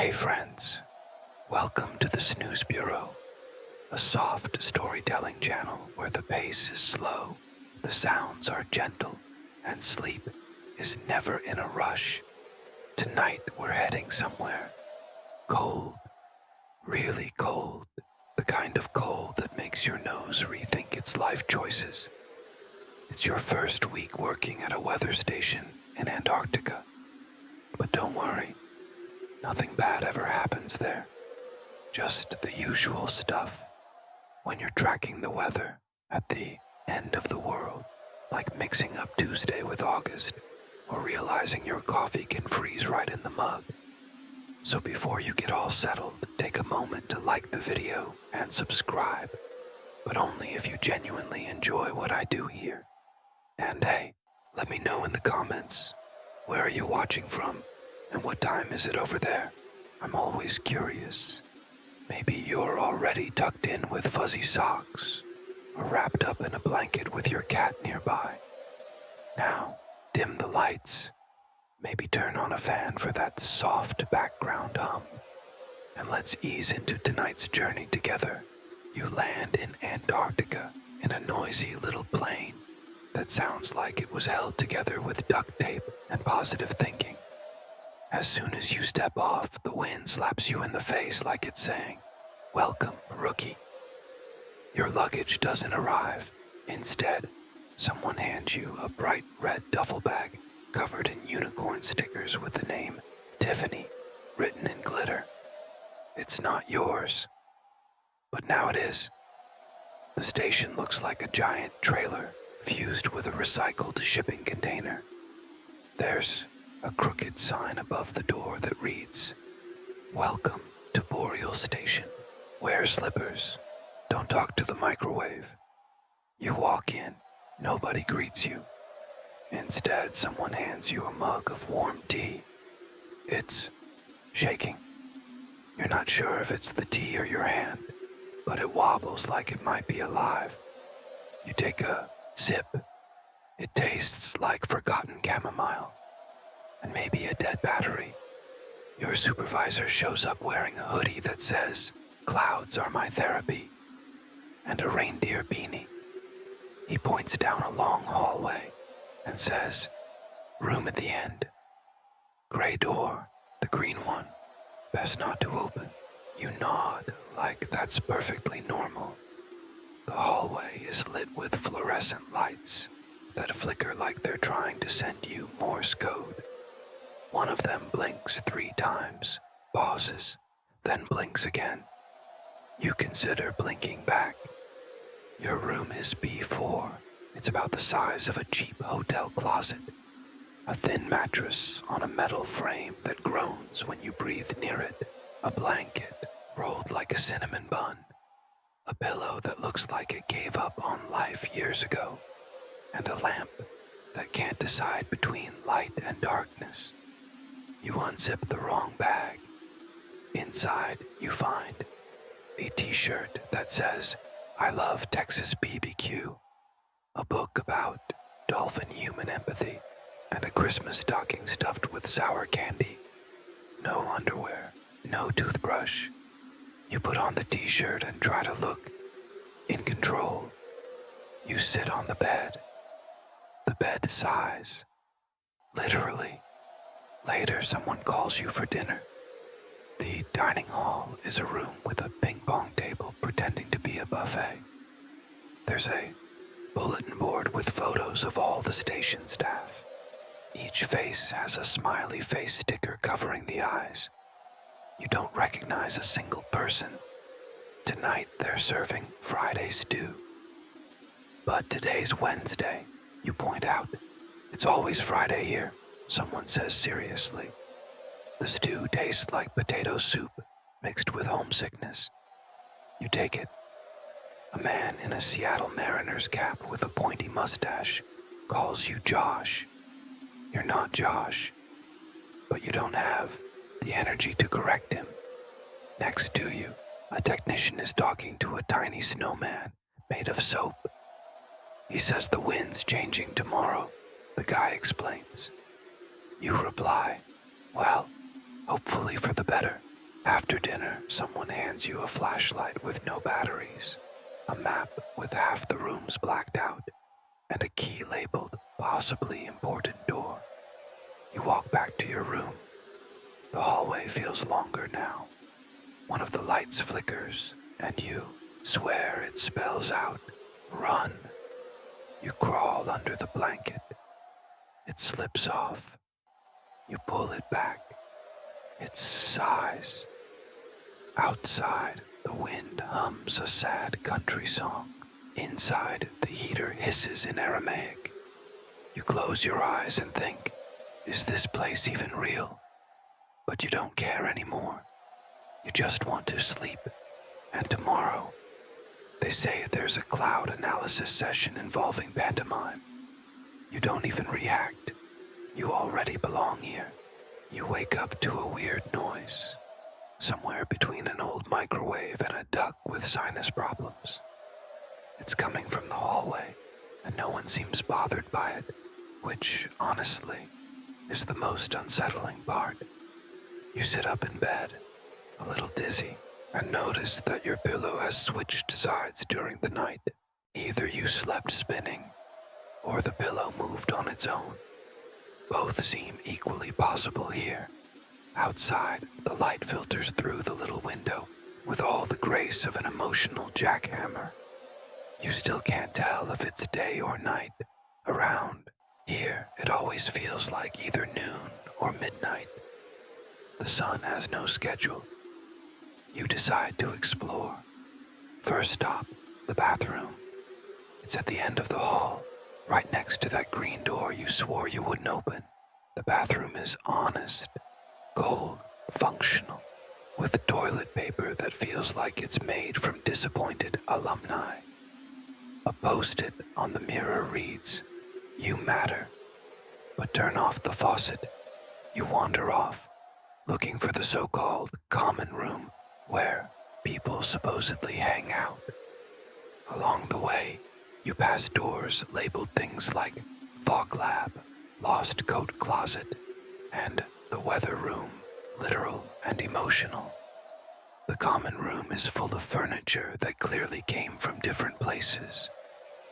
Hey friends, welcome to the Snooze Bureau, a soft storytelling channel where the pace is slow, the sounds are gentle, and sleep is never in a rush. Tonight we're heading somewhere cold, really cold, the kind of cold that makes your nose rethink its life choices. It's your first week working at a weather station in Antarctica, but don't worry. Nothing bad ever happens there. Just the usual stuff when you're tracking the weather at the end of the world, like mixing up Tuesday with August, or realizing your coffee can freeze right in the mug. So before you get all settled, take a moment to like the video and subscribe, but only if you genuinely enjoy what I do here. And hey, let me know in the comments, where are you watching from? And what time is it over there? I'm always curious. Maybe you're already tucked in with fuzzy socks, or wrapped up in a blanket with your cat nearby. Now, dim the lights. Maybe turn on a fan for that soft background hum. And let's ease into tonight's journey together. You land in Antarctica in a noisy little plane that sounds like it was held together with duct tape and positive thinking. As soon as you step off, the wind slaps you in the face like it's saying, "Welcome, rookie." Your luggage doesn't arrive. Instead, someone hands you a bright red duffel bag covered in unicorn stickers with the name Tiffany written in glitter. It's not yours, but now it is. The station looks like a giant trailer fused with a recycled shipping container. There's a crooked sign above the door that reads, "Welcome to Boreal Station. Wear slippers. Don't talk to the microwave." You walk in, nobody greets you. Instead, someone hands you a mug of warm tea. It's shaking. You're not sure if it's the tea or your hand, but it wobbles like it might be alive. You take a sip. It tastes like forgotten chamomile. And maybe a dead battery. Your supervisor shows up wearing a hoodie that says, "Clouds are my therapy," and a reindeer beanie. He points down a long hallway and says, "Room at the end. Gray door, the green one. Best not to open." You nod like that's perfectly normal. The hallway is lit with fluorescent lights that flicker like they're trying to send you Morse code. One of them blinks 3 times, pauses, then blinks again. You consider blinking back. Your room is B4. It's about the size of a cheap hotel closet. A thin mattress on a metal frame that groans when you breathe near it. A blanket rolled like a cinnamon bun. A pillow that looks like it gave up on life years ago. And a lamp that can't decide between light and darkness. You unzip the wrong bag. Inside, you find a t-shirt that says, "I love Texas BBQ," a book about dolphin-human empathy, and a Christmas stocking stuffed with sour candy. No underwear, no toothbrush. You put on the t-shirt and try to look in control. You sit on the bed. The bed sighs. Literally. Later, someone calls you for dinner. The dining hall is a room with a ping-pong table pretending to be a buffet. There's a bulletin board with photos of all the station staff. Each face has a smiley face sticker covering the eyes. You don't recognize a single person. Tonight, they're serving Friday stew. But today's Wednesday, you point out. "It's always Friday here," someone says seriously. The stew tastes like potato soup mixed with homesickness. You take it. A man in a Seattle Mariners cap with a pointy mustache calls you Josh. You're not Josh, but you don't have the energy to correct him. Next to you, a technician is talking to a tiny snowman made of soap. He says the wind's changing tomorrow, the guy explains. You reply, "Well, hopefully for the better." After dinner, someone hands you a flashlight with no batteries, a map with half the rooms blacked out, and a key labeled possibly important door. You walk back to your room. The hallway feels longer now. One of the lights flickers, and you swear it spells out, run. You crawl under the blanket. It slips off. You pull it back. It sighs. Outside, the wind hums a sad country song. Inside, the heater hisses in Aramaic. You close your eyes and think, is this place even real? But you don't care anymore. You just want to sleep. And tomorrow, they say there's a cloud analysis session involving pantomime. You don't even react. You already belong here. You wake up to a weird noise, somewhere between an old microwave and a duck with sinus problems. It's coming from the hallway, and no one seems bothered by it, which, honestly, is the most unsettling part. You sit up in bed, a little dizzy, and notice that your pillow has switched sides during the night. Either you slept spinning, or the pillow moved on its own. Both seem equally possible here. Outside, the light filters through the little window with all the grace of an emotional jackhammer. You still can't tell if it's day or night. Around here, it always feels like either noon or midnight. The sun has no schedule. You decide to explore. First stop, the bathroom. It's at the end of the hall, right next to that green door you swore you wouldn't open. The bathroom is honest, cold, functional, with toilet paper that feels like it's made from disappointed alumni. A post-it on the mirror reads, "You matter." But turn off the faucet. You wander off, looking for the so-called common room where people supposedly hang out. Along the way, you pass doors labeled things like fog lab, lost coat closet, and the weather room, literal and emotional. The common room is full of furniture that clearly came from different places,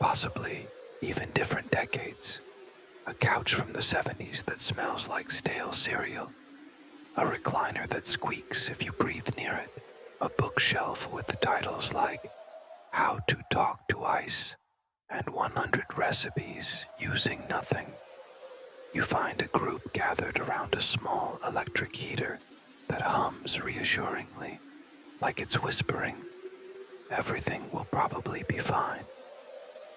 possibly even different decades. A couch from the 70s that smells like stale cereal. A recliner that squeaks if you breathe near it. A bookshelf with the titles like How to Talk to Ice and 100 Recipes Using Nothing. You find a group gathered around a small electric heater that hums reassuringly, like it's whispering, "Everything will probably be fine."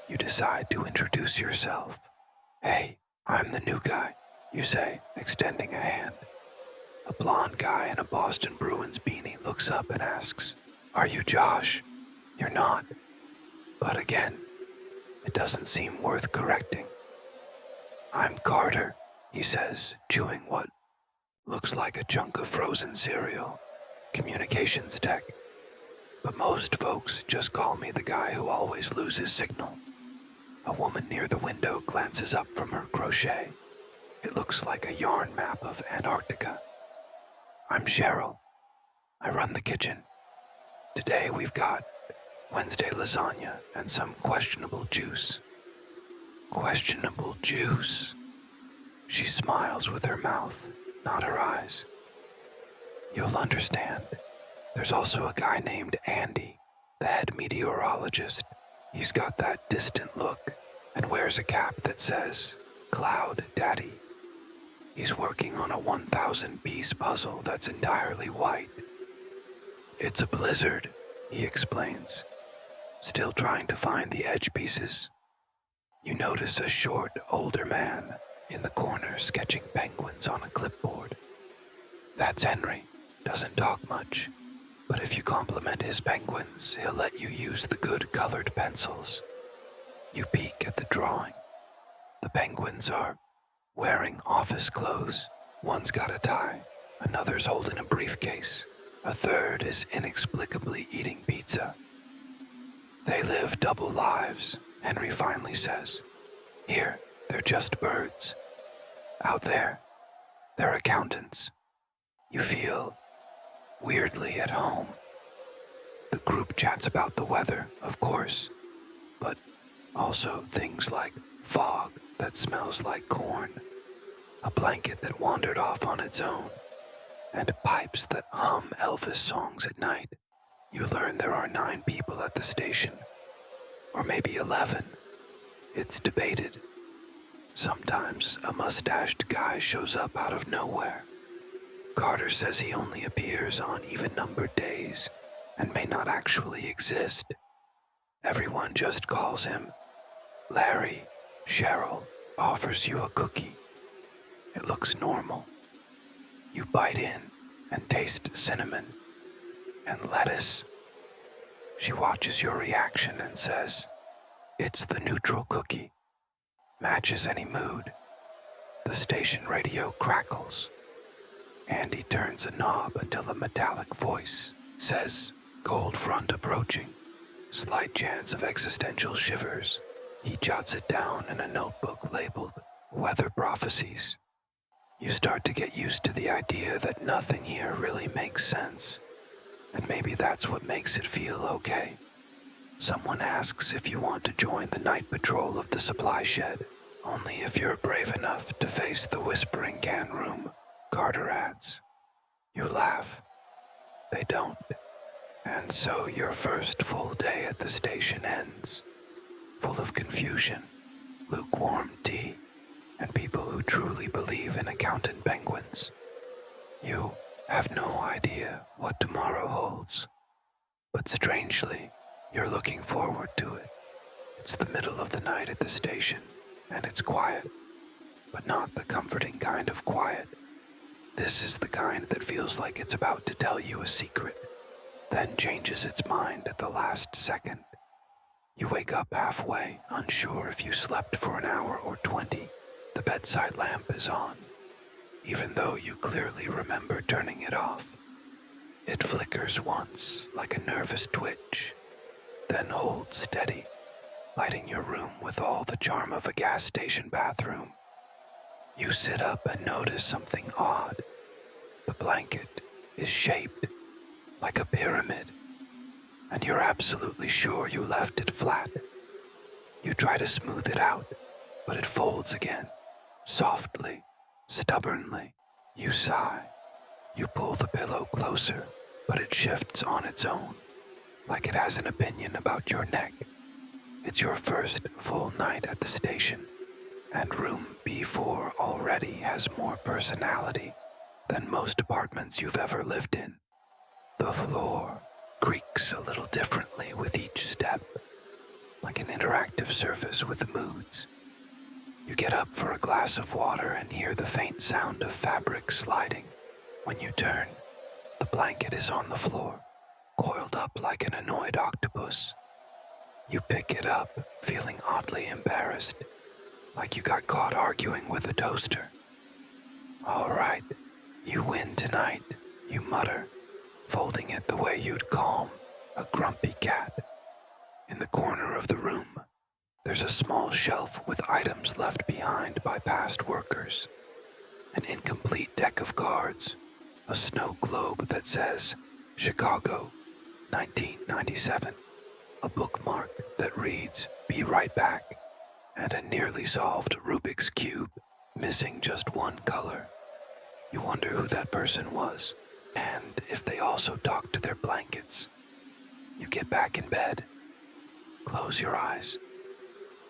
You decide to introduce yourself. "Hey, I'm the new guy," you say, extending a hand. A blonde guy in a Boston Bruins beanie looks up and asks, "Are you Josh?" You're not. But again, it doesn't seem worth correcting. "I'm Carter," he says, chewing what looks like a chunk of frozen cereal. "Communications tech. But most folks just call me the guy who always loses signal." A woman near the window glances up from her crochet. It looks like a yarn map of Antarctica. "I'm Cheryl. I run the kitchen. Today we've got Wednesday lasagna and some questionable juice." "Questionable juice?" She smiles with her mouth, not her eyes. "You'll understand. There's also a guy named Andy, the head meteorologist. He's got that distant look and wears a cap that says, 'Cloud Daddy.' He's working on a 1,000-piece puzzle that's entirely white. It's a blizzard," he explains, still trying to find the edge pieces. You notice a short, older man in the corner sketching penguins on a clipboard. That's Henry. Doesn't talk much, but if you compliment his penguins, he'll let you use the good colored pencils. You peek at the drawing. The penguins are wearing office clothes. One's got a tie, another's holding a briefcase, a third is inexplicably eating pizza. "They live double lives," Henry finally says. "Here, they're just birds. Out there, they're accountants." You feel weirdly at home. The group chats about the weather, of course, but also things like fog that smells like corn, a blanket that wandered off on its own, and pipes that hum Elvis songs at night. You learn there are 9 people at the station, or maybe 11. It's debated. Sometimes a mustached guy shows up out of nowhere. Carter says he only appears on even-numbered days and may not actually exist. Everyone just calls him Larry. Cheryl offers you a cookie. It looks normal. You bite in and taste cinnamon and lettuce. She watches your reaction and says, "It's the neutral cookie. Matches any mood." The station radio crackles. Andy turns a knob until a metallic voice says, "Cold front approaching." Slight chance of existential shivers. He jots it down in a notebook labeled Weather Prophecies. You start to get used to the idea that nothing here really makes sense, and maybe that's what makes it feel okay. Someone asks if you want to join the night patrol of the supply shed, only if you're brave enough to face the whispering can room, Carter adds. You laugh. They don't. And so your first full day at the station ends, full of confusion, lukewarm tea, and people who truly believe in accountant penguins. You have no idea what tomorrow holds, but strangely, you're looking forward to it. It's the middle of the night at the station, and it's quiet, but not the comforting kind of quiet. This is the kind that feels like it's about to tell you a secret, then changes its mind at the last second. You wake up halfway, unsure if you slept for an hour or 20. The bedside lamp is on, even though you clearly remember turning it off. It flickers once, like a nervous twitch, then holds steady, lighting your room with all the charm of a gas station bathroom. You sit up and notice something odd. The blanket is shaped like a pyramid, and you're absolutely sure you left it flat. You try to smooth it out, but it folds again, softly, stubbornly. You sigh. You pull the pillow closer, but it shifts on its own, like it has an opinion about your neck. It's your first full night at the station, and room B4 already has more personality than most apartments you've ever lived in. The floor creaks a little differently with each step, like an interactive surface with moods. You get up for a glass of water and hear the faint sound of fabric sliding. When you turn, the blanket is on the floor, coiled up like an annoyed octopus. You pick it up, feeling oddly embarrassed, like you got caught arguing with a toaster. "All right, you win tonight," you mutter, folding it the way you'd calm a grumpy cat. In the corner of the room, there's a small shelf with items left behind by past workers. An incomplete deck of cards, a snow globe that says Chicago, 1997, a bookmark that reads "Be right back," and a nearly solved Rubik's Cube, missing just one color. You wonder who that person was, and if they also talk to their blankets. You get back in bed, close your eyes,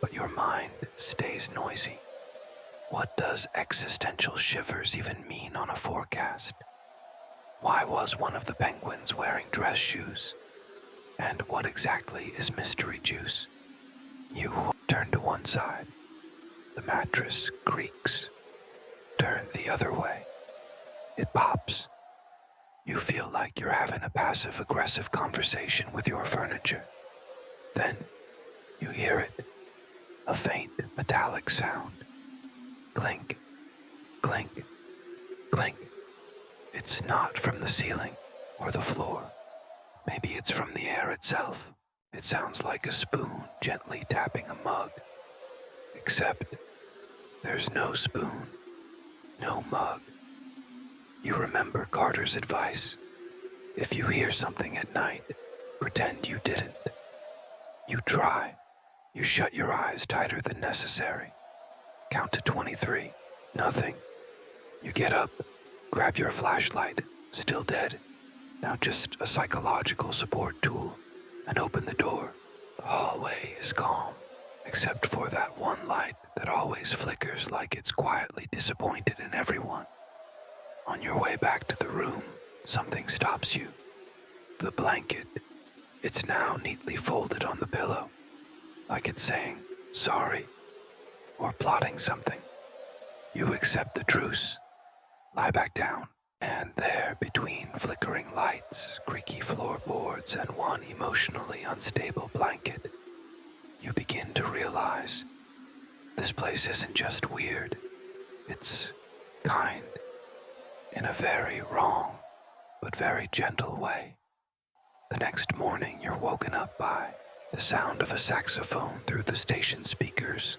but your mind stays noisy. What does existential shivers even mean on a forecast? Why was one of the penguins wearing dress shoes? And what exactly is mystery juice? You turn to one side. The mattress creaks. Turn the other way. It pops. You feel like you're having a passive-aggressive conversation with your furniture. Then you hear it, a faint metallic sound. Clink, clink, clink. It's not from the ceiling or the floor. Maybe it's from the air itself. It sounds like a spoon gently tapping a mug. Except there's no spoon, no mug. You remember Carter's advice. If you hear something at night, pretend you didn't. You try. You shut your eyes tighter than necessary. Count to 23. Nothing. You get up, grab your flashlight, still dead. Now just a psychological support tool, and open the door. The hallway is calm, except for that one light that always flickers like it's quietly disappointed in everyone. On your way back to the room, something stops you. The blanket. It's now neatly folded on the pillow, like it's saying, sorry, or plotting something. You accept the truce, lie back down, and there, between flickering lights, creaky floorboards, and one emotionally unstable blanket, you begin to realize this place isn't just weird, it's kind, in a very wrong, but very gentle way. The next morning, you're woken up by the sound of a saxophone through the station speakers.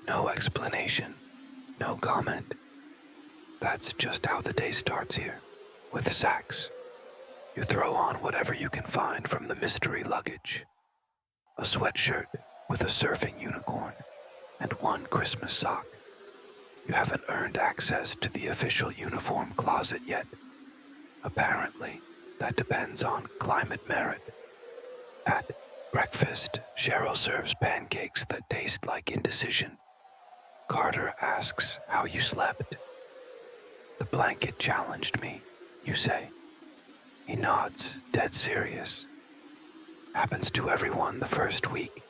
No explanation, no comment. That's just how the day starts here, with sax. You throw on whatever you can find from the mystery luggage. A sweatshirt with a surfing unicorn and one Christmas sock. You haven't earned access to the official uniform closet yet. Apparently, that depends on climate merit. At breakfast, Cheryl serves pancakes that taste like indecision. Carter asks how you slept. The blanket challenged me, you say. He nods, dead serious. Happens to everyone the first week.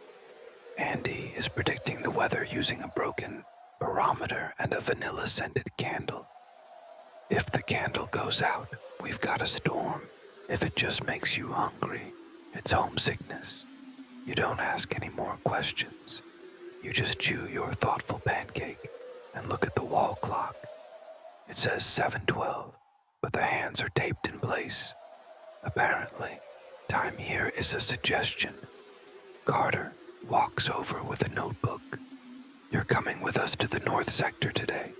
Andy is predicting the weather using a broken barometer and a vanilla-scented candle. If the candle goes out, we've got a storm. If it just makes you hungry, it's homesickness. You don't ask any more questions. You just chew your thoughtful pancake and look at the wall clock. It says 7:12, but the hands are taped in place. Apparently, time here is a suggestion. Carter walks over with a notebook. You're coming with us to the North Sector today.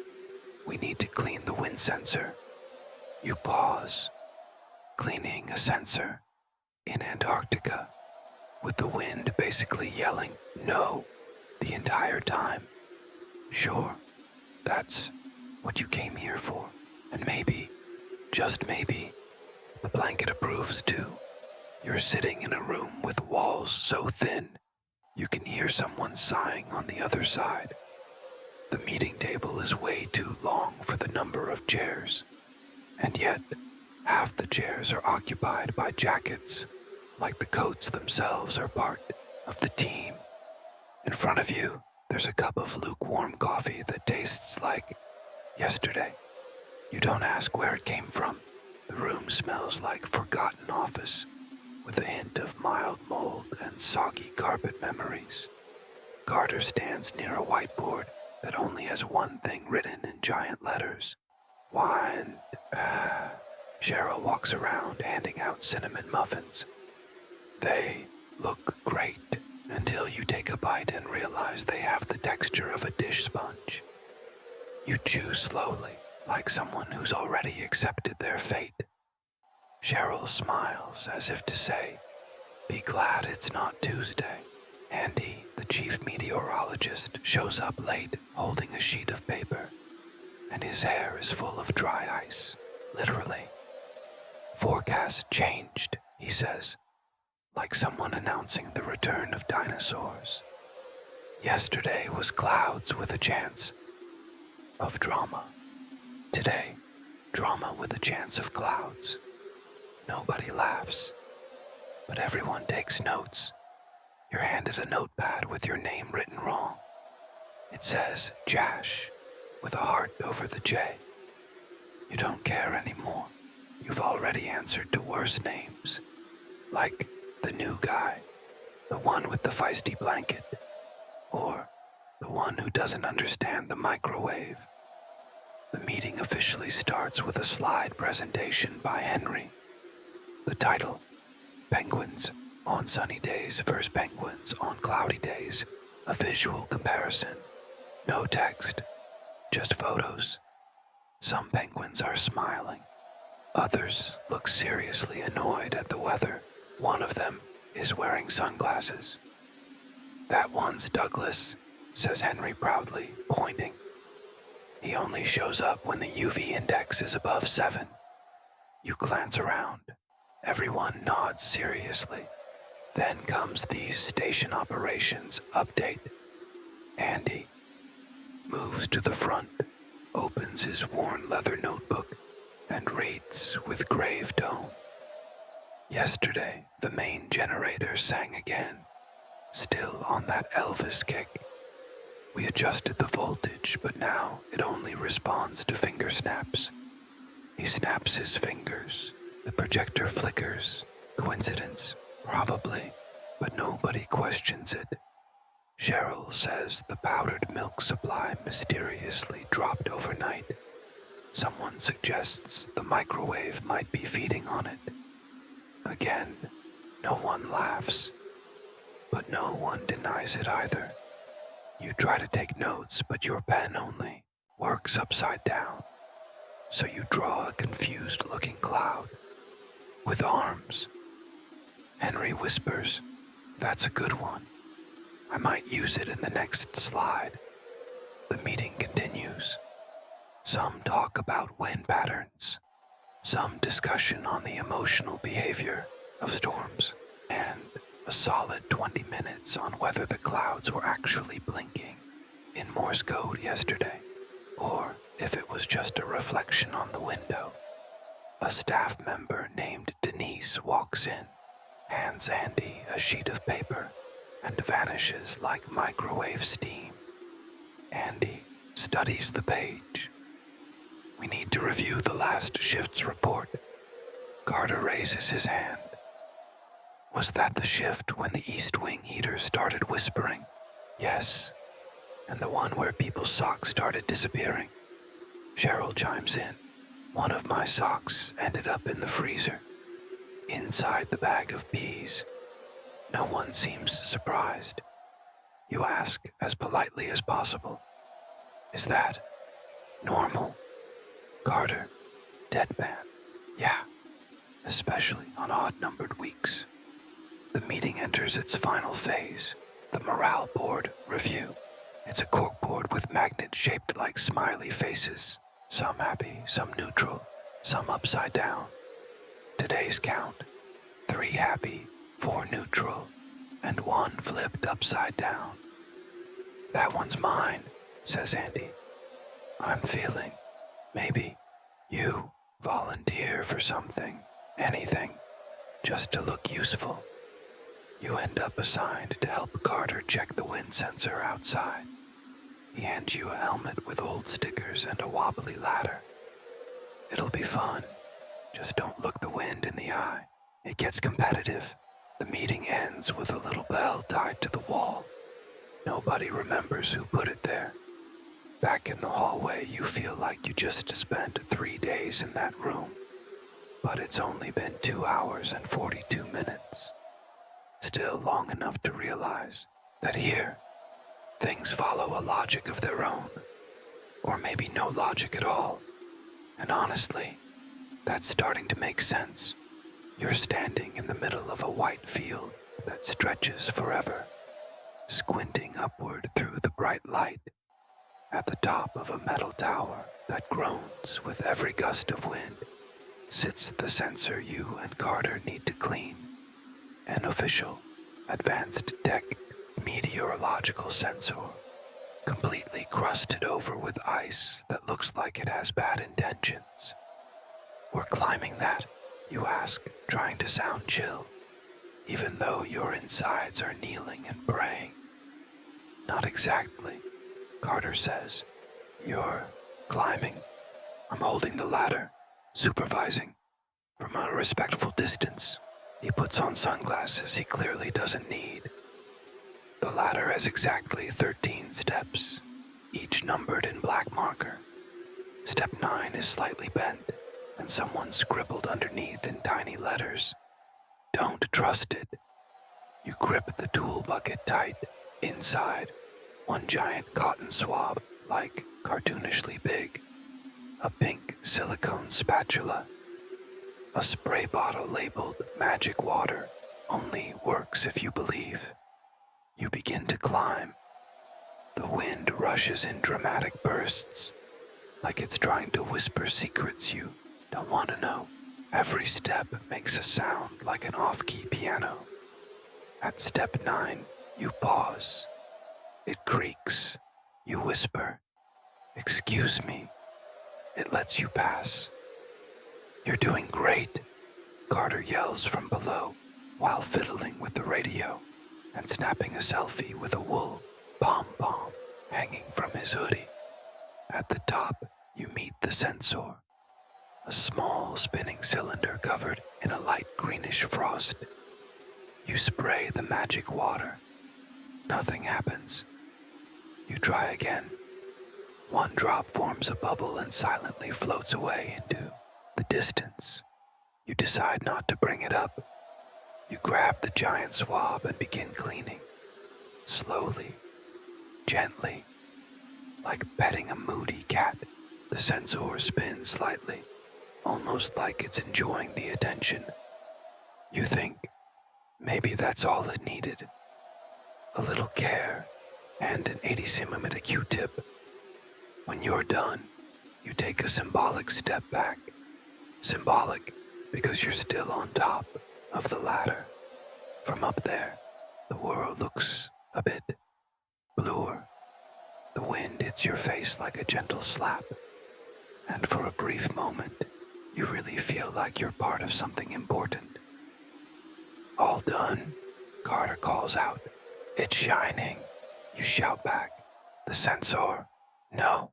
We need to clean the wind sensor. You pause. Cleaning a sensor in Antarctica, with the wind basically yelling no the entire time. Sure, that's what you came here for. And maybe, just maybe, the blanket approves too. You're sitting in a room with walls so thin, you can hear someone sighing on the other side. The meeting table is way too long for the number of chairs, and yet half the chairs are occupied by jackets, like the coats themselves are part of the team. In front of you, there's a cup of lukewarm coffee that tastes like yesterday. You don't ask where it came from. The room smells like forgotten office, with a hint of mild mold and soggy carpet memories. Carter stands near a whiteboard that only has one thing written in giant letters. Wine. Cheryl walks around handing out cinnamon muffins. They look great until you take a bite and realize they have the texture of a dish sponge. You chew slowly, like someone who's already accepted their fate. Cheryl smiles as if to say, be glad it's not Tuesday. Andy, the chief meteorologist, shows up late holding a sheet of paper, and his hair is full of dry ice, literally. Forecast changed, he says, like someone announcing the return of dinosaurs. Yesterday was clouds with a chance of drama. Today, drama with a chance of clouds. Nobody laughs, but everyone takes notes. You're handed a notepad with your name written wrong. It says Jash, with a heart over the J. You don't care anymore. You've already answered to worse names, like the new guy, the one with the feisty blanket, or the one who doesn't understand the microwave. The meeting officially starts with a slide presentation by Henry. The title, Penguins on Sunny Days versus Penguins on Cloudy Days, a visual comparison. No text, just photos. Some penguins are smiling. Others look seriously annoyed at the weather. One of them is wearing sunglasses. "That one's Douglas," says Henry proudly, pointing. "He only shows up when the UV index is above 7. You glance around. Everyone nods seriously. Then comes the station operations update. Andy moves to the front, opens his worn leather notebook, and reads with grave tone. "Yesterday, the main generator sang again, still on that Elvis kick. We adjusted the voltage, but now it only responds to finger snaps. He snaps his fingers. The projector flickers. Coincidence? Probably, but nobody questions it. Cheryl says the powdered milk supply mysteriously dropped overnight. Someone suggests the microwave might be feeding on it. Again, no one laughs, but no one denies it either. You try to take notes, but your pen only works upside down. So you draw a confused-looking cloud with arms. Henry whispers, "That's a good one. I might use it in the next slide." The meeting continues. Some talk about wind patterns, some discussion on the emotional behavior of storms, and a solid 20 minutes on whether the clouds were actually blinking in Morse code yesterday, or if it was just a reflection on the window. A staff member named Denise walks in, hands Andy a sheet of paper, and vanishes like microwave steam. Andy studies the page. "We need to review the last shift's report." Carter raises his hand. "Was that the shift when the East Wing heater started whispering?" "Yes. And the one where people's socks started disappearing." Cheryl chimes in. "One of my socks ended up in the freezer, inside the bag of peas." No one seems surprised. You ask as politely as possible, "Is that normal?" Carter, deadpan. "Yeah, especially on odd-numbered weeks." The meeting enters its final phase, the morale board review. It's a corkboard with magnets shaped like smiley faces, some happy, some neutral, some upside down. Today's count, 3 happy, 4 neutral, and 1 flipped upside down. "That one's mine," says Andy. "I'm feeling, maybe, you volunteer for something, anything, just to look useful." You end up assigned to help Carter check the wind sensor outside. He hands you a helmet with old stickers and a wobbly ladder. "It'll be fun. Just don't look the wind in the eye." It gets competitive. The meeting ends with a little bell tied to the wall. Nobody remembers who put it there. Back in the hallway, you feel like you just spent 3 days in that room, but it's only been 2 hours and 42 minutes. Still long enough to realize that here, things follow a logic of their own, or maybe no logic at all. And honestly, that's starting to make sense. You're standing in the middle of a white field that stretches forever, squinting upward through the bright light. At the top of a metal tower that groans with every gust of wind sits the sensor you and Carter need to clean. An official, advanced tech meteorological sensor, completely crusted over with ice that looks like it has bad intentions. "We're climbing that?" you ask, trying to sound chill, even though your insides are kneeling and praying. "Not exactly," Carter says. "You're climbing. I'm holding the ladder, supervising, from a respectful distance." He puts on sunglasses he clearly doesn't need. The ladder has exactly 13 steps, each numbered in black marker. Step 9 is slightly bent, and someone scribbled underneath in tiny letters, "Don't trust it." You grip the tool bucket tight. Inside, one giant cotton swab, like cartoonishly big. A pink silicone spatula. A spray bottle labeled magic water only works if you believe. You begin to climb. The wind rushes in dramatic bursts, like it's trying to whisper secrets you don't want to know. Every step makes a sound like an off-key piano. At step 9, you pause. It creaks. You whisper, "Excuse me." It lets you pass. "You're doing great," Carter yells from below while fiddling with the radio and snapping a selfie with a wool pom-pom hanging from his hoodie. At the top, you meet the sensor, a small spinning cylinder covered in a light greenish frost. You spray the magic water. Nothing happens. You try again. One drop forms a bubble and silently floats away into the distance. You decide not to bring it up. You grab the giant swab and begin cleaning. Slowly, gently, like petting a moody cat. The sensor spins slightly, almost like it's enjoying the attention. You think, maybe that's all it needed. A little care and an 80cm Q-tip. When you're done, you take a symbolic step back. Symbolic because you're still on top of the ladder. From up there, the world looks a bit bluer. The wind hits your face like a gentle slap. And for a brief moment, you really feel like you're part of something important. "All done?" Carter calls out. "It's shining." You shout back. "The sensor?" "No."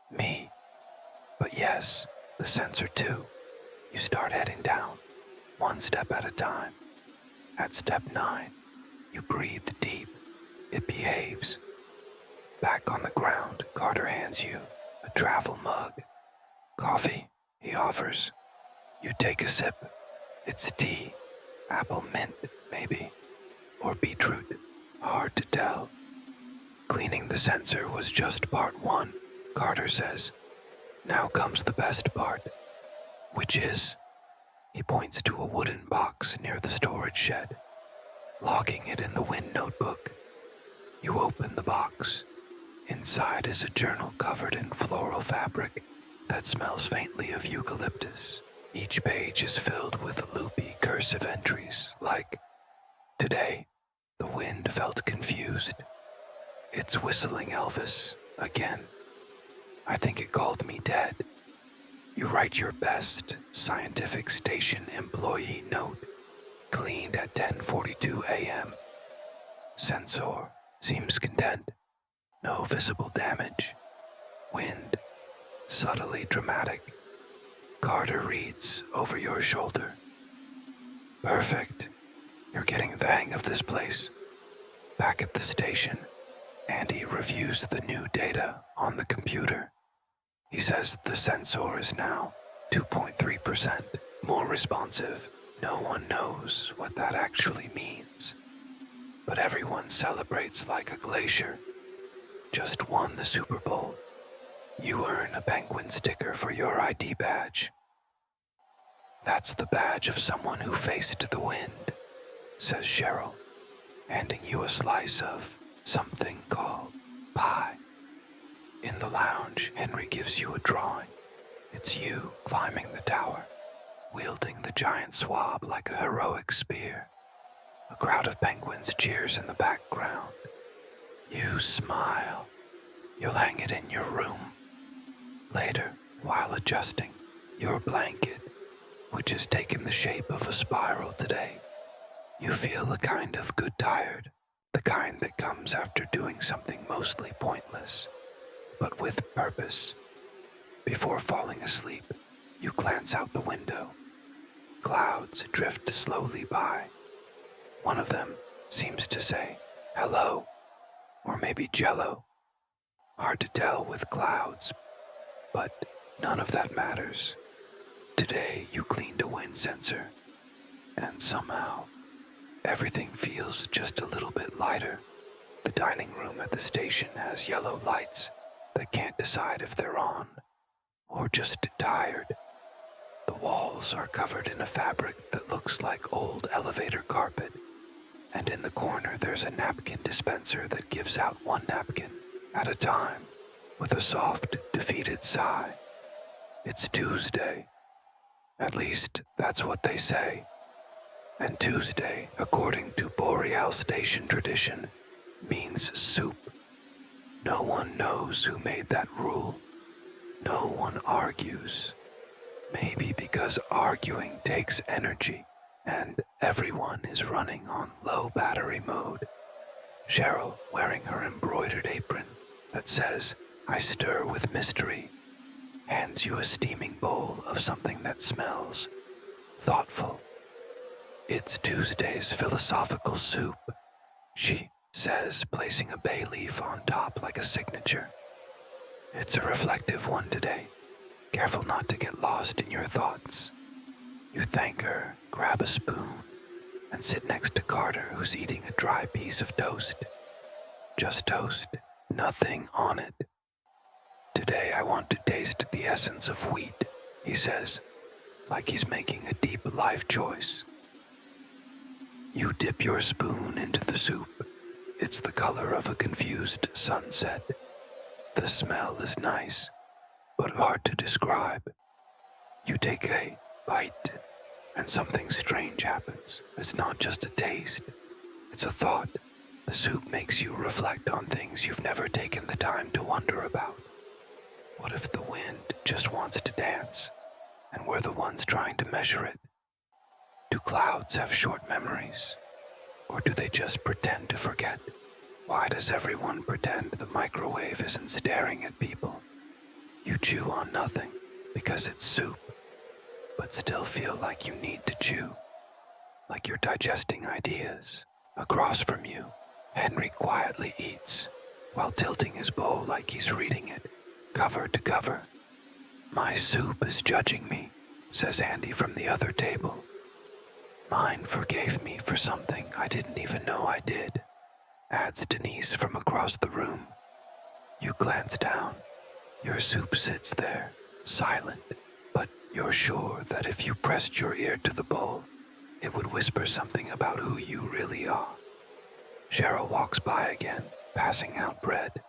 "Me?" "But yes, the sensor too." You start heading down, one step at a time. At step 9, you breathe deep. It behaves. Back on the ground, Carter hands you a travel mug. "Coffee," he offers. You take a sip. It's tea, apple mint, maybe, or beetroot. Hard to tell. Cleaning the sensor was just part 1, Carter says. Now comes the best part. Which is, he points to a wooden box near the storage shed, logging it in the wind notebook. You open the box. Inside is a journal covered in floral fabric that smells faintly of eucalyptus. Each page is filled with loopy cursive entries like, "Today, the wind felt confused. It's whistling Elvis again. I think it called me dead." You write your best scientific station employee note, cleaned at 10:42 a.m. Sensor seems content. No visible damage. Wind, subtly dramatic. Carter reads over your shoulder. "Perfect. You're getting the hang of this place." Back at the station, Andy reviews the new data on the computer. He says the sensor is now 2.3% more responsive. No one knows what that actually means. But everyone celebrates like a glacier. Just won the Super Bowl. You earn a penguin sticker for your ID badge. "That's the badge of someone who faced the wind," says Cheryl, handing you a slice of something called pie. In the lounge, Henry gives you a drawing. It's you climbing the tower, wielding the giant swab like a heroic spear. A crowd of penguins cheers in the background. You smile. You'll hang it in your room. Later, while adjusting your blanket, which has taken the shape of a spiral today, you feel a kind of good tired, the kind that comes after doing something mostly pointless, but with purpose. Before falling asleep, you glance out the window. Clouds drift slowly by. One of them seems to say, "Hello," or maybe "Jello." Hard to tell with clouds, but none of that matters. Today you cleaned a wind sensor, and somehow everything feels just a little bit lighter. The dining room at the station has yellow lights that can't decide if they're on or just tired. The walls are covered in a fabric that looks like old elevator carpet, and in the corner there's a napkin dispenser that gives out one napkin at a time with a soft, defeated sigh. It's Tuesday. At least, that's what they say. And Tuesday, according to Boreal Station tradition, means soup. No one knows who made that rule. No one argues. Maybe because arguing takes energy, and everyone is running on low battery mode. Cheryl, wearing her embroidered apron that says, "I stir with mystery," hands you a steaming bowl of something that smells thoughtful. "It's Tuesday's philosophical soup," she says, placing a bay leaf on top like a signature. "It's a reflective one today. Careful not to get lost in your thoughts." You thank her, grab a spoon, and sit next to Carter, who's eating a dry piece of toast. Just toast, nothing on it. "Today I want to taste the essence of wheat," he says, like he's making a deep life choice. You dip your spoon into the soup. It's the color of a confused sunset. The smell is nice, but hard to describe. You take a bite, and something strange happens. It's not just a taste, it's a thought. The soup makes you reflect on things you've never taken the time to wonder about. What if the wind just wants to dance, and we're the ones trying to measure it? Do clouds have short memories, or do they just pretend to forget? Why does everyone pretend the microwave isn't staring at people? You chew on nothing because it's soup, but still feel like you need to chew, like you're digesting ideas. Across from you, Henry quietly eats while tilting his bowl like he's reading it, cover to cover. "My soup is judging me," says Andy from the other table. "Mine forgave me for something I didn't even know I did," adds Denise from across the room. You glance down. Your soup sits there, silent, but you're sure that if you pressed your ear to the bowl, it would whisper something about who you really are. Cheryl walks by again, passing out bread.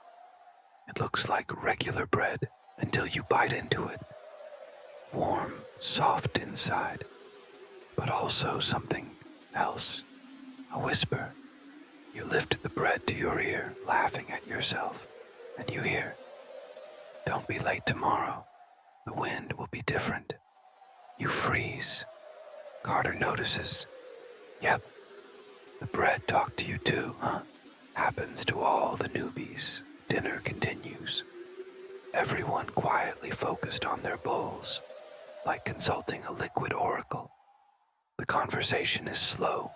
It looks like regular bread until you bite into it. Warm, soft inside, but also something else. A whisper. You lift the bread to your ear, laughing at yourself, and you hear, "Don't be late tomorrow. The wind will be different." You freeze. Carter notices. "Yep, the bread talked to you too, huh? Happens to all the newbies." Dinner continues. Everyone quietly focused on their bowls, like consulting a liquid oracle. The conversation is slow,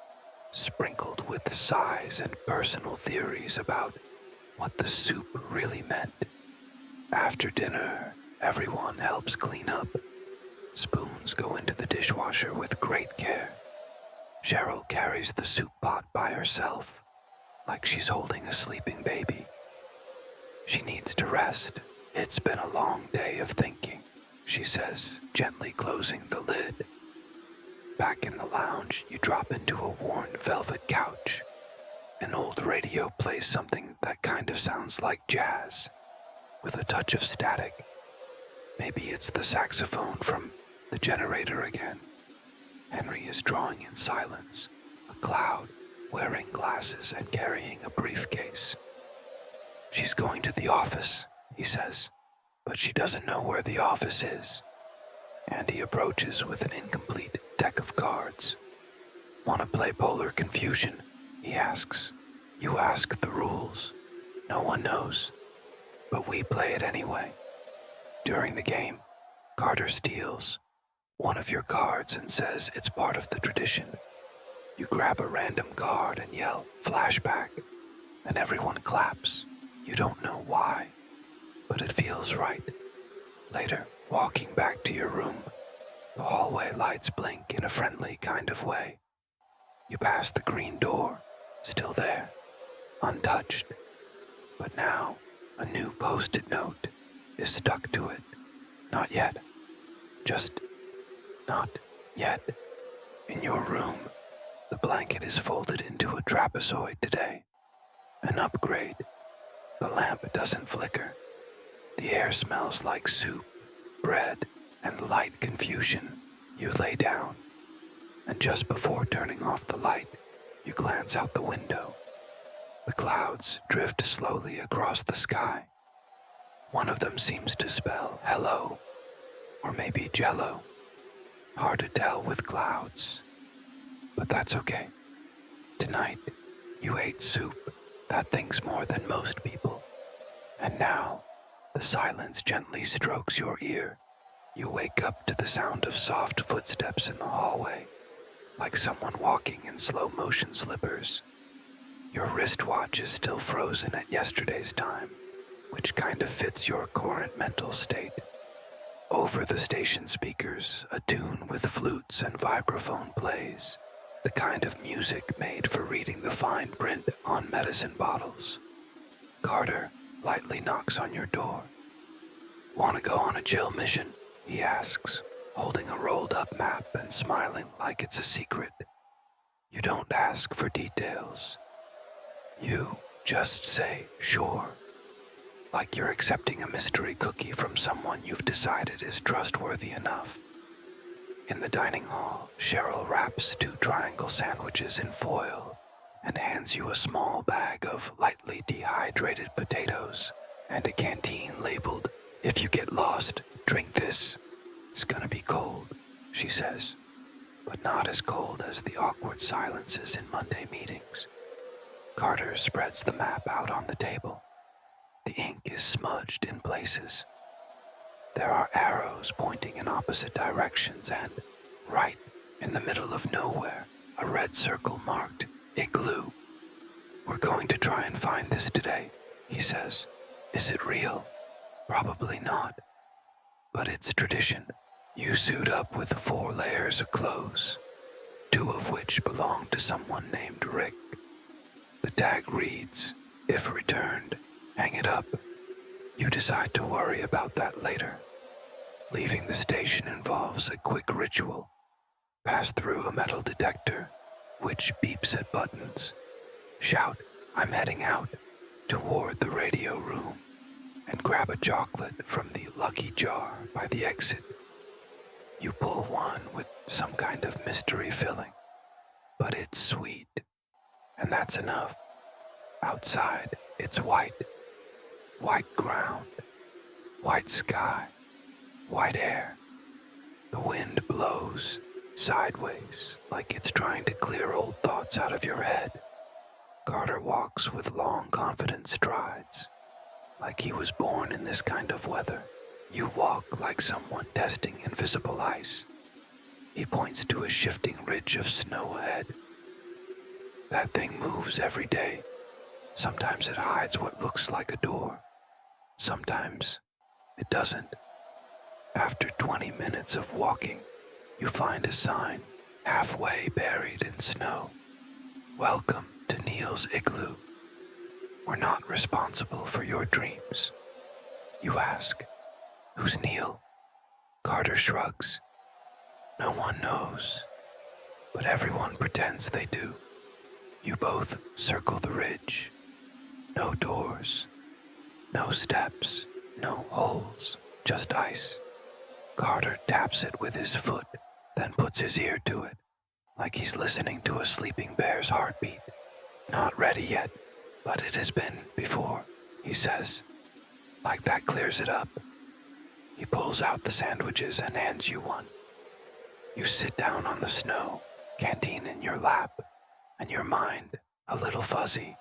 sprinkled with sighs and personal theories about what the soup really meant. After dinner, everyone helps clean up. Spoons go into the dishwasher with great care. Cheryl carries the soup pot by herself, like she's holding a sleeping baby. She needs to rest. "It's been a long day of thinking," she says, gently closing the lid. Back in the lounge, you drop into a worn velvet couch. An old radio plays something that kind of sounds like jazz, with a touch of static. Maybe it's the saxophone from the generator again. Henry is drawing in silence, a cloud, wearing glasses and carrying a briefcase. "She's going to the office," he says, "but she doesn't know where the office is." And he approaches with an incomplete deck of cards. "Want to play Polar Confusion?" he asks. You ask the rules. No one knows, but we play it anyway. During the game, Carter steals one of your cards and says it's part of the tradition. You grab a random card and yell, "Flashback," and everyone claps. You don't know why, but it feels right. Later, walking back to your room, the hallway lights blink in a friendly kind of way. You pass the green door, still there, untouched. But now, a new post-it note is stuck to it. Not yet, just Not yet. In your room, the blanket is folded into a trapezoid today. An upgrade. The lamp doesn't flicker. The air smells like soup, bread, and light confusion. You lay down, and just before turning off the light, you glance out the window. The clouds drift slowly across the sky. One of them seems to spell hello, or maybe jello. Hard to tell with clouds, but that's okay. Tonight, you ate soup that thinks more than most people. And now, the silence gently strokes your ear. You wake up to the sound of soft footsteps in the hallway, like someone walking in slow-motion slippers. Your wristwatch is still frozen at yesterday's time, which kind of fits your current mental state. Over the station speakers, a tune with flutes and vibraphone plays, the kind of music made for reading the fine print on medicine bottles. Carter lightly knocks on your door. "Want to go on a chill mission?" he asks, holding a rolled-up map and smiling like it's a secret. You don't ask for details. You just say sure, like you're accepting a mystery cookie from someone you've decided is trustworthy enough. In the dining hall, Cheryl wraps 2 triangle sandwiches in foil and hands you a small bag of lightly dehydrated potatoes and a canteen labeled, "If you get lost, drink this. It's gonna be cold," she says, but not as cold as the awkward silences in Monday meetings. Carter spreads the map out on the table. The ink is smudged in places. There are arrows pointing in opposite directions and, right in the middle of nowhere, a red circle marked Igloo. "We're going to try and find this today," he says. "Is it real? Probably not. But it's tradition." You suit up with 4 layers of clothes, 2 of which belong to someone named Rick. The tag reads, "If returned, hang it up." You decide to worry about that later. Leaving the station involves a quick ritual. Pass through a metal detector, which beeps at buttons. Shout, "I'm heading out," toward the radio room, and grab a chocolate from the lucky jar by the exit. You pull one with some kind of mystery filling, but it's sweet, and that's enough. Outside, it's white. White ground, white sky, white air. The wind blows sideways like it's trying to clear old thoughts out of your head. Carter walks with long, confident strides, like he was born in this kind of weather. You walk like someone testing invisible ice. He points to a shifting ridge of snow ahead. That thing moves every day. Sometimes it hides what looks like a door. Sometimes it doesn't. After 20 minutes of walking, you find a sign halfway buried in snow. "Welcome to Neil's Igloo. We're not responsible for your dreams." You ask, "Who's Neil?" Carter shrugs. "No one knows, but everyone pretends they do." You both circle the ridge. No doors, no steps, no holes, just ice. Carter taps it with his foot, then puts his ear to it, like he's listening to a sleeping bear's heartbeat. "Not ready yet, but it has been before," he says. Like that clears it up. He pulls out the sandwiches and hands you one. You sit down on the snow, canteen in your lap, and your mind a little fuzzy.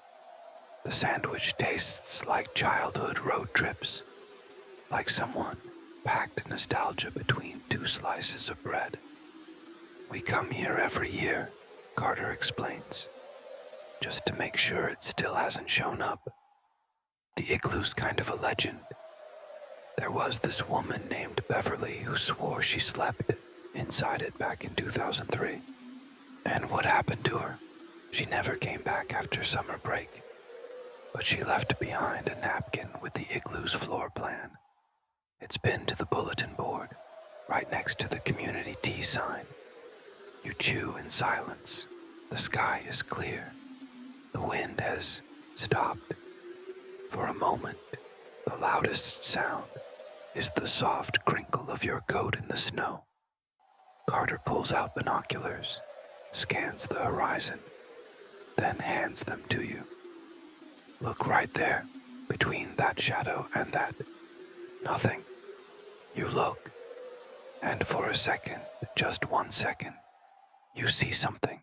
The sandwich tastes like childhood road trips, like someone packed nostalgia between 2 slices of bread. "We come here every year," Carter explains, "just to make sure it still hasn't shown up. The igloo's kind of a legend. There was this woman named Beverly who swore she slept inside it back in 2003. And what happened to her? She never came back after summer break, but she left behind a napkin with the igloo's floor plan. It's pinned to the bulletin board, right next to the community tea sign. You chew in silence. The sky is clear. The wind has stopped. For a moment, the loudest sound is the soft crinkle of your coat in the snow. Carter pulls out binoculars, scans the horizon, then hands them to you. Look right there, between that shadow and that. Nothing. You look, and for a second, just 1 second, you see something.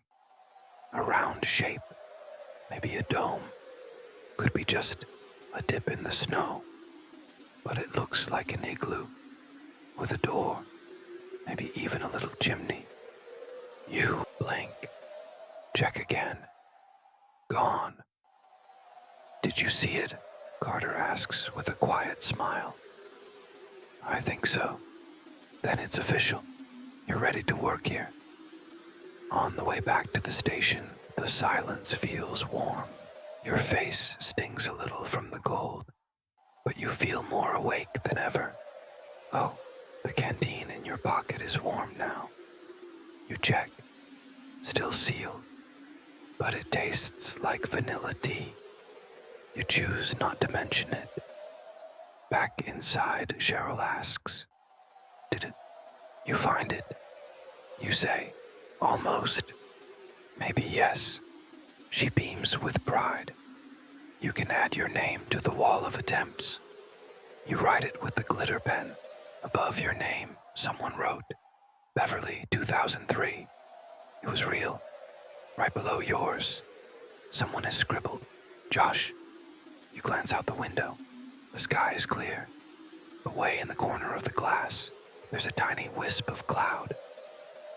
A round shape, maybe a dome, could be just a dip in the snow, but it looks like an igloo, with a door, maybe even a little chimney. You blink, check again. Gone. Did you see it? Carter asks with a quiet smile. I think so. Then it's official. You're ready to work here. On the way back to the station, the silence feels warm. Your face stings a little from the cold, but you feel more awake than ever. Oh, the canteen in your pocket is warm now. You check. Still sealed, but it tastes like vanilla tea. You choose not to mention it. Back inside, Cheryl asks, Did it? You find it? You say, almost. Maybe yes. She beams with pride. You can add your name to the wall of attempts. You write it with the glitter pen. Above your name, someone wrote, Beverly 2003. It was real. Right below yours, someone has scribbled, Josh. You glance out the window. The sky is clear. But way in the corner of the glass, there's a tiny wisp of cloud.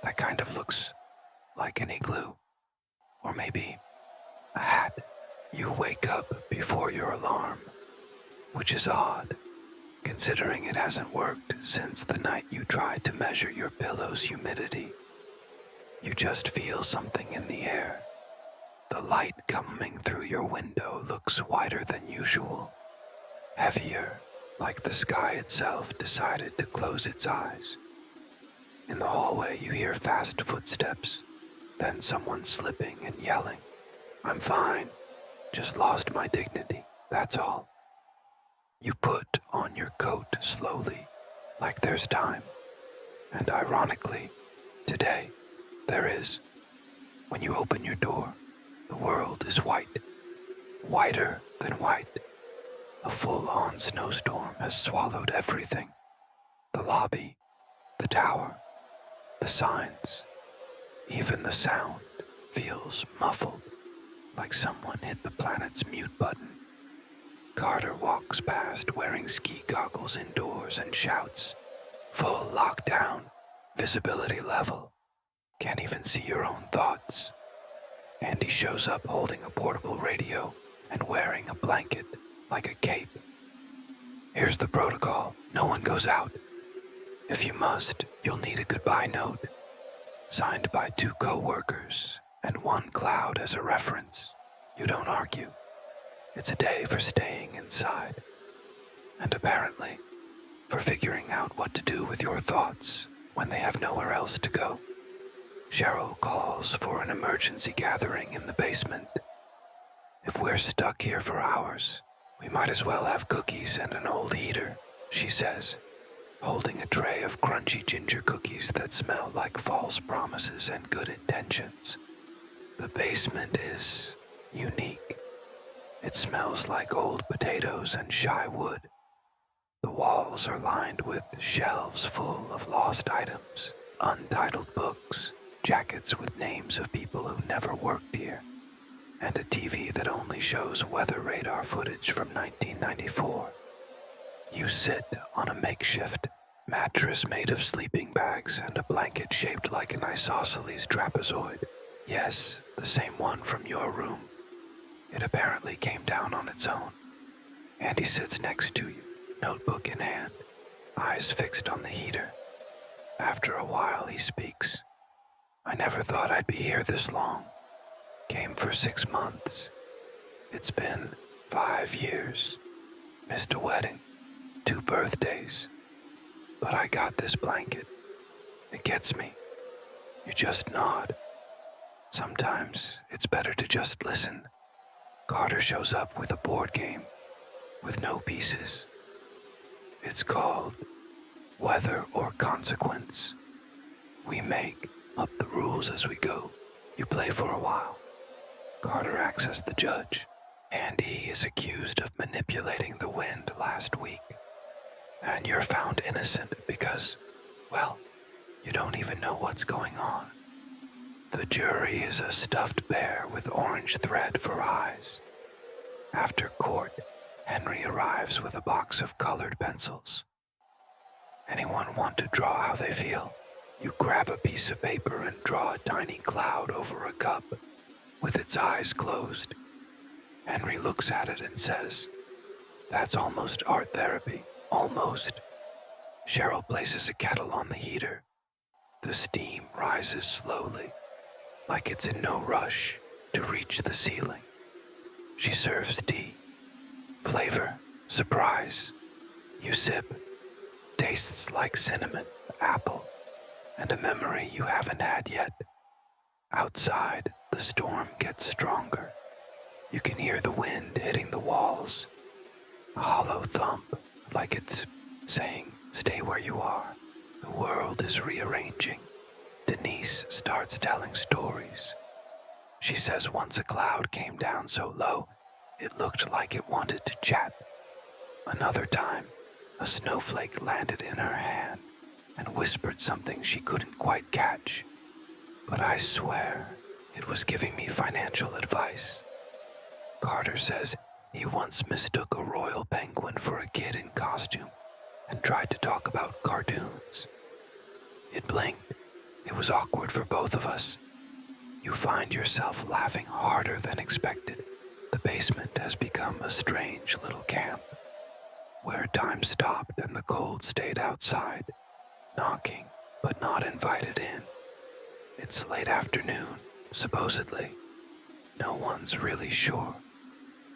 That kind of looks like an igloo. Or maybe a hat. You wake up before your alarm, which is odd, considering it hasn't worked since the night you tried to measure your pillow's humidity. You just feel something in the air. The light coming through your window looks wider than usual, heavier, like the sky itself decided to close its eyes. In the hallway, you hear fast footsteps, then someone slipping and yelling, I'm fine, just lost my dignity, that's all. You put on your coat slowly, like there's time, and ironically, today, there is. When you open your door, the world is white, whiter than white. A full-on snowstorm has swallowed everything. The lobby, the tower, the signs, even the sound feels muffled, like someone hit the planet's mute button. Carter walks past wearing ski goggles indoors and shouts, full lockdown, visibility level. Can't even see your own thoughts. Andy shows up holding a portable radio and wearing a blanket like a cape. Here's the protocol. No one goes out. If you must, you'll need a goodbye note, signed by 2 co-workers and 1 cloud as a reference. You don't argue. It's a day for staying inside, and apparently for figuring out what to do with your thoughts when they have nowhere else to go. Cheryl calls for an emergency gathering in the basement. If we're stuck here for hours, we might as well have cookies and an old heater, she says, holding a tray of crunchy ginger cookies that smell like false promises and good intentions. The basement is unique. It smells like old potatoes and shy wood. The walls are lined with shelves full of lost items, untitled books, jackets with names of people who never worked here, and a TV that only shows weather radar footage from 1994. You sit on a makeshift mattress made of sleeping bags and a blanket shaped like an isosceles trapezoid. Yes, the same one from your room. It apparently came down on its own. Andy sits next to you, notebook in hand, eyes fixed on the heater. After a while, he speaks. I never thought I'd be here this long. Came for 6 months. It's been 5 years. Missed a wedding, 2 birthdays. But I got this blanket. It gets me. You just nod. Sometimes it's better to just listen. Carter shows up with a board game with no pieces. It's called Weather or Consequence. We make up the rules as we go. You play for a while. Carter acts as the judge. Andy is accused of manipulating the wind last week. And you're found innocent because, well, you don't even know what's going on. The jury is a stuffed bear with orange thread for eyes. After court, Henry arrives with a box of colored pencils. Anyone want to draw how they feel? You grab a piece of paper and draw a tiny cloud over a cup with its eyes closed. Henry looks at it and says, "That's almost art therapy, almost." Cheryl places a kettle on the heater. The steam rises slowly, like it's in no rush to reach the ceiling. She serves tea. Flavor, surprise. You sip. Tastes like cinnamon, apple, and a memory you haven't had yet. Outside, the storm gets stronger. You can hear the wind hitting the walls. A hollow thump, like it's saying, "Stay where you are." The world is rearranging. Denise starts telling stories. She says once a cloud came down so low, it looked like it wanted to chat. Another time, a snowflake landed in her hand and whispered something she couldn't quite catch. But I swear it was giving me financial advice. Carter says he once mistook a royal penguin for a kid in costume and tried to talk about cartoons. It blinked. It was awkward for both of us. You find yourself laughing harder than expected. The basement has become a strange little camp where time stopped and the cold stayed outside, knocking but not invited in. It's late afternoon, supposedly. No one's really sure.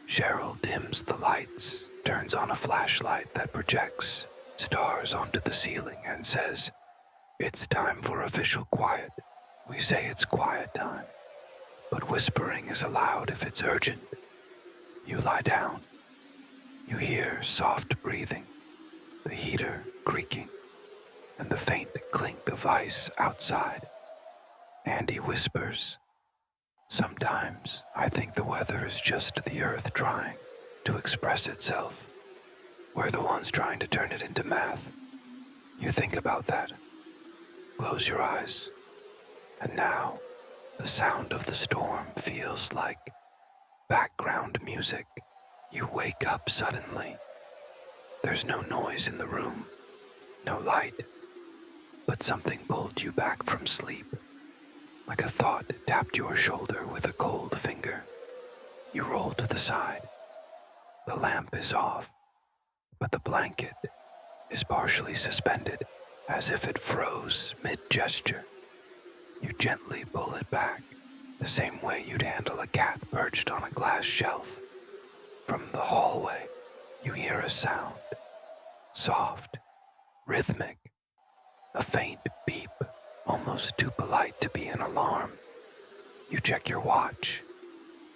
Cheryl dims the lights, turns on a flashlight that projects stars onto the ceiling and says, "It's time for official quiet." We say it's quiet time, but whispering is allowed if it's urgent. You lie down. You hear soft breathing, the heater creaking, and the faint clink of ice outside. Andy whispers, "Sometimes I think the weather is just the earth trying to express itself. We're the ones trying to turn it into math." You think about that. Close your eyes. And now, the sound of the storm feels like background music. You wake up suddenly. There's no noise in the room, no light, but something pulled you back from sleep, like a thought tapped your shoulder with a cold finger. You roll to the side. The lamp is off, but the blanket is partially suspended, as if it froze mid-gesture. You gently pull it back, the same way you'd handle a cat perched on a glass shelf. From the hallway, you hear a sound, soft, rhythmic, a faint beep, almost too polite to be an alarm. You check your watch.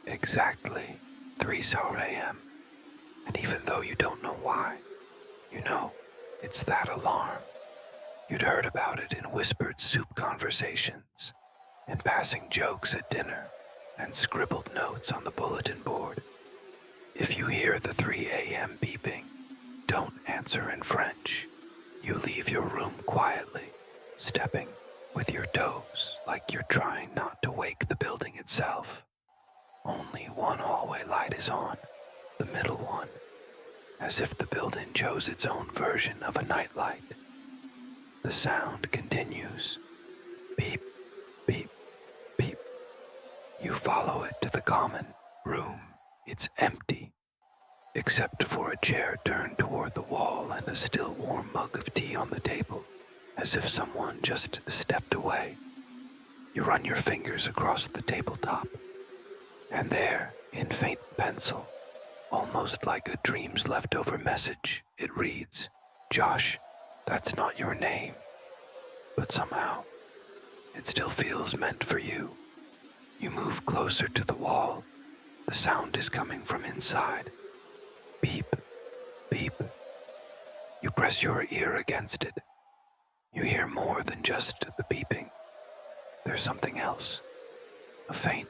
Exactly 3:00 a.m. And even though you don't know why, you know it's that alarm. You'd heard about it in whispered soup conversations, in passing jokes at dinner, and scribbled notes on the bulletin board. If you hear the 3 a.m. beeping, don't answer in French. You leave your room quietly, stepping with your toes like you're trying not to wake the building itself. Only one hallway light is on, the middle one, as if the building chose its own version of a nightlight. The sound continues. Beep, beep, beep. You follow it to the common room. It's empty, except for a chair turned toward the wall and a still warm mug of tea on the table, as if someone just stepped away. You run your fingers across the tabletop, and there, in faint pencil, almost like a dream's leftover message, it reads, "Josh, that's not your name." but somehow it still feels meant for you. You move closer to the wall. The sound is coming from inside. Beep, beep. You press your ear against it. You hear more than just the beeping. There's something else. A faint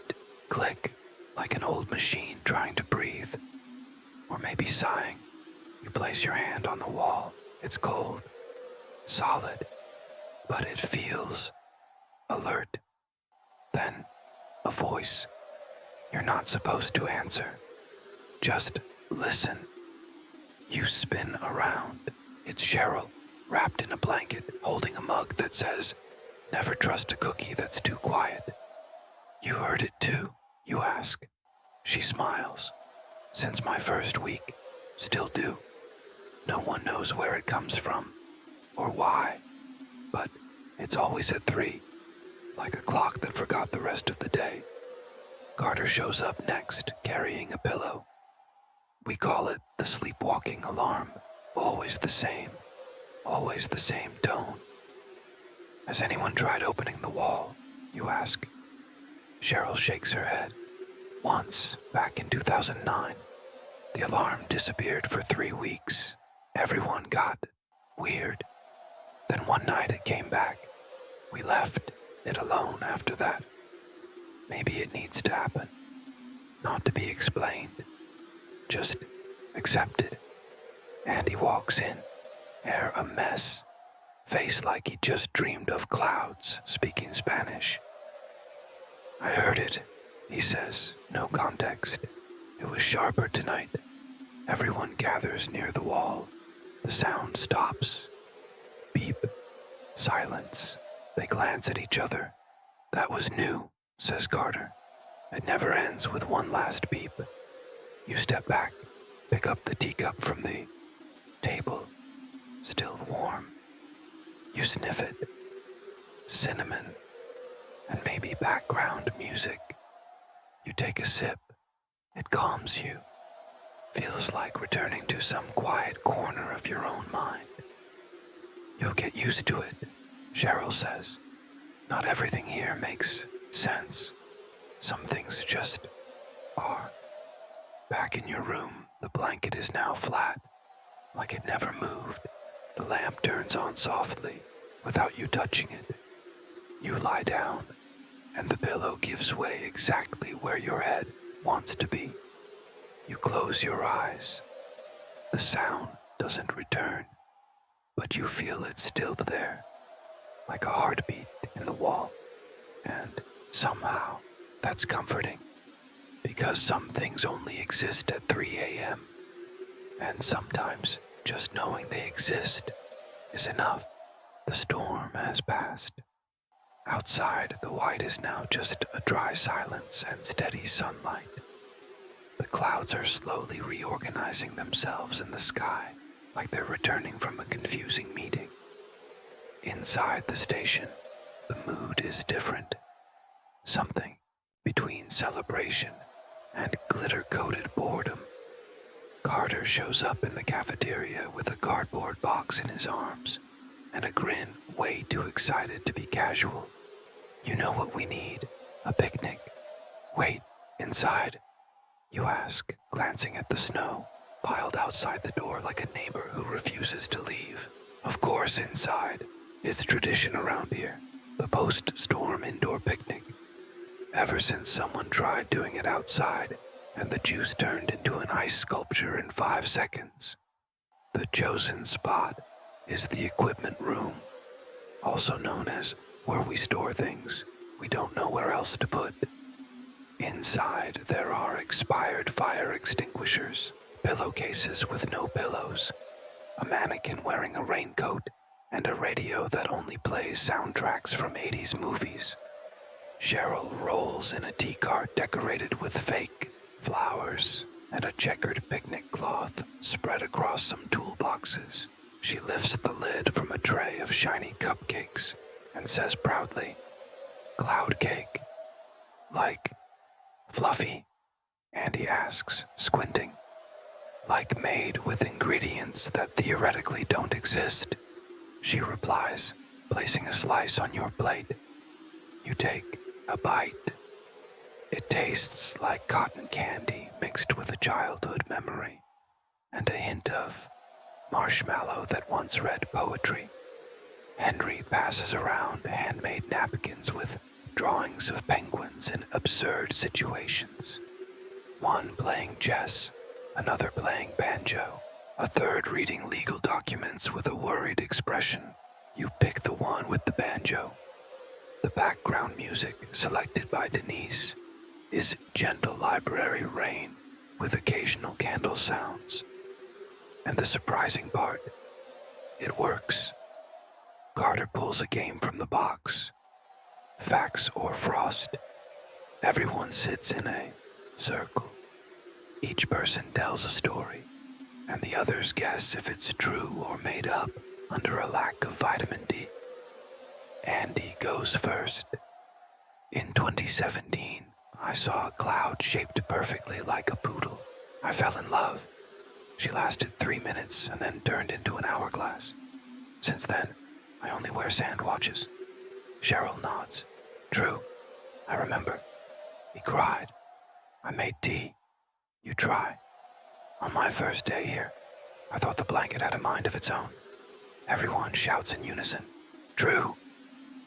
click, like an old machine trying to breathe. Or maybe sighing. You place your hand on the wall. It's cold, solid, but it feels alert. Then, a voice. You're not supposed to answer. Just listen. You spin around. It's Cheryl, wrapped in a blanket, holding a mug that says, "Never trust a cookie that's too quiet." "You heard it too?" you ask. She smiles. "Since my first week, still do. No one knows where it comes from, or why, but it's always at 3, like a clock that forgot the rest of the day." Carter shows up next, carrying a pillow. We call it the sleepwalking alarm. Always the same tone. "Has anyone tried opening the wall?" you ask. Cheryl shakes her head. "Once, back in 2009, the alarm disappeared for 3 weeks. Everyone got weird. Then one night it came back. We left it alone after that. Maybe it needs to happen. Not to be explained. Just accepted." Andy walks in, hair a mess, face like he just dreamed of clouds, speaking Spanish. "I heard it," he says, no context. "It was sharper tonight." Everyone gathers near the wall. The sound stops. Beep. Silence. They glance at each other. "That was new," says Carter. "It never ends with one last beep." You step back, pick up the teacup from the table, still warm. You sniff it. Cinnamon, and maybe background music. You take a sip. It calms you. Feels like returning to some quiet corner of your own mind. "You'll get used to it," Cheryl says. "Not everything here makes sense. Some things just are." Back in your room, the blanket is now flat, like it never moved. The lamp turns on softly, without you touching it. You lie down, and the pillow gives way exactly where your head wants to be. You close your eyes. The sound doesn't return, but you feel it's still there, like a heartbeat in the wall. And somehow, that's comforting, because some things only exist at 3 a.m., and sometimes just knowing they exist is enough. The storm has passed. Outside, the white is now just a dry silence and steady sunlight. The clouds are slowly reorganizing themselves in the sky, like they're returning from a confusing meeting. Inside the station, the mood is different. Something between celebration and glitter-coated boredom. Carter shows up in the cafeteria with a cardboard box in his arms and a grin way too excited to be casual. "You know what we need? A picnic." "Wait, inside?" you ask, glancing at the snow, piled outside the door like a neighbor who refuses to leave. "Of course inside. It's tradition around here. The post-storm indoor picnic. Ever since someone tried doing it outside, and the juice turned into an ice sculpture in 5 seconds. The chosen spot is the equipment room, also known as where we store things we don't know where else to put. Inside, there are expired fire extinguishers, pillowcases with no pillows, a mannequin wearing a raincoat, and a radio that only plays soundtracks from 80s movies. Cheryl rolls in a tea cart decorated with fake flowers and a checkered picnic cloth spread across some toolboxes. She lifts the lid from a tray of shiny cupcakes and says proudly, "Cloud cake." "Like fluffy?" Andy asks, squinting. "Like made with ingredients that theoretically don't exist," she replies, placing a slice on your plate. You take a bite. It tastes like cotton candy mixed with a childhood memory and a hint of marshmallow that once read poetry. Henry passes around handmade napkins with drawings of penguins in absurd situations. One playing chess, another playing banjo, a third reading legal documents with a worried expression. You pick the one with the banjo. The background music, selected by Denise, is gentle library rain with occasional candle sounds. And the surprising part, it works. Carter pulls a game from the box. Facts or frost. Everyone sits in a circle. Each person tells a story, and the others guess if it's true or made up under a lack of vitamin D. Andy goes first. In 2017, I saw a cloud shaped perfectly like a poodle. I fell in love. She lasted 3 minutes and then turned into an hourglass. Since then, I only wear sand watches. Cheryl nods. True, I remember. He cried. I made tea. You try. On my first day here, I thought the blanket had a mind of its own. Everyone shouts in unison. True.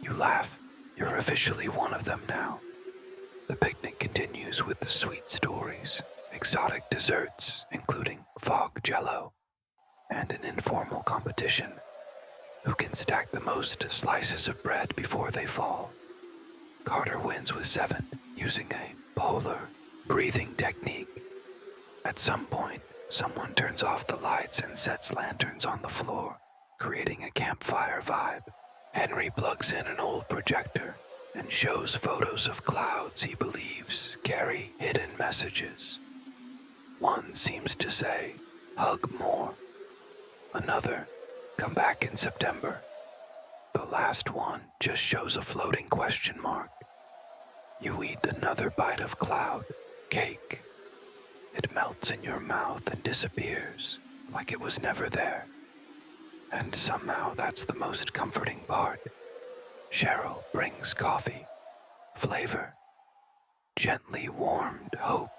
You laugh. You're officially one of them now. The picnic continues with sweet stories, exotic desserts, including fog jello, and an informal competition. Who can stack the most slices of bread before they fall? Carter wins with 7, using a polar breathing technique. At some point, someone turns off the lights and sets lanterns on the floor, creating a campfire vibe. Henry plugs in an old projector and shows photos of clouds he believes carry hidden messages. One seems to say, hug more. Another, come back in September. The last one just shows a floating question mark. You eat another bite of cloud, cake. It melts in your mouth and disappears, like it was never there. And somehow that's the most comforting part. Cheryl brings coffee, flavor, gently warmed hope.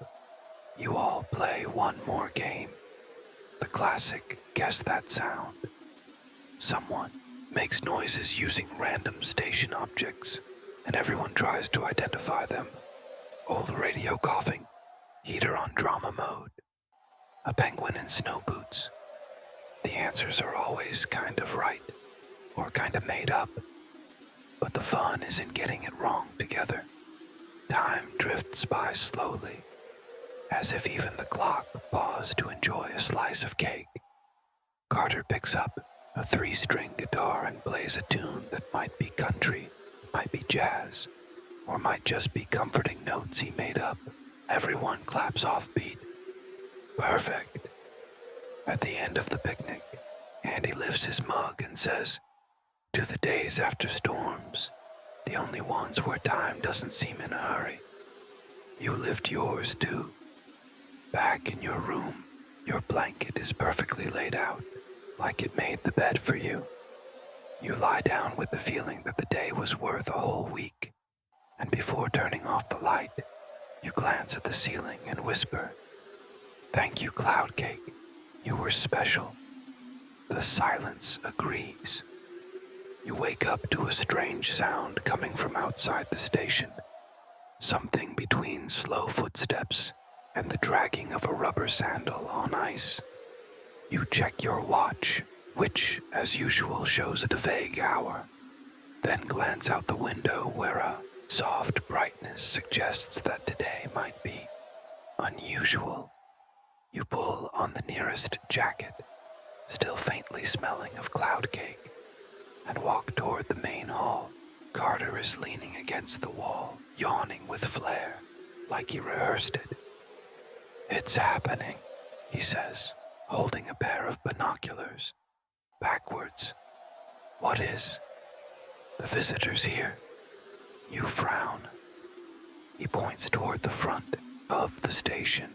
You all play one more game. The classic guess that sound. Someone makes noises using random station objects, and everyone tries to identify them. Old radio coughing, heater on drama mode, a penguin in snow boots. The answers are always kind of right, or kind of made up, but the fun is in getting it wrong together. Time drifts by slowly, as if even the clock paused to enjoy a slice of cake. Carter picks up a 3-string guitar and plays a tune that might be country, might be jazz, or might just be comforting notes he made up. Everyone claps off beat. Perfect. At the end of the picnic, Andy lifts his mug and says, to the days after storms, the only ones where time doesn't seem in a hurry. You lived yours too. Back in your room, your blanket is perfectly laid out, like it made the bed for you. You lie down with the feeling that the day was worth a whole week, and before turning off the light, you glance at the ceiling and whisper, thank you, cloud cake. You were special. The silence agrees. You wake up to a strange sound coming from outside the station, something between slow footsteps and the dragging of a rubber sandal on ice. You check your watch, which, as usual, shows at a vague hour, then glance out the window where a soft brightness suggests that today might be unusual. You pull on the nearest jacket, still faintly smelling of cloud cake, and walk toward the main hall. Carter is leaning against the wall, yawning with flair, like he rehearsed it. It's happening, he says, holding a pair of binoculars. Backwards. What is? The visitor's here. You frown. He points toward the front of the station.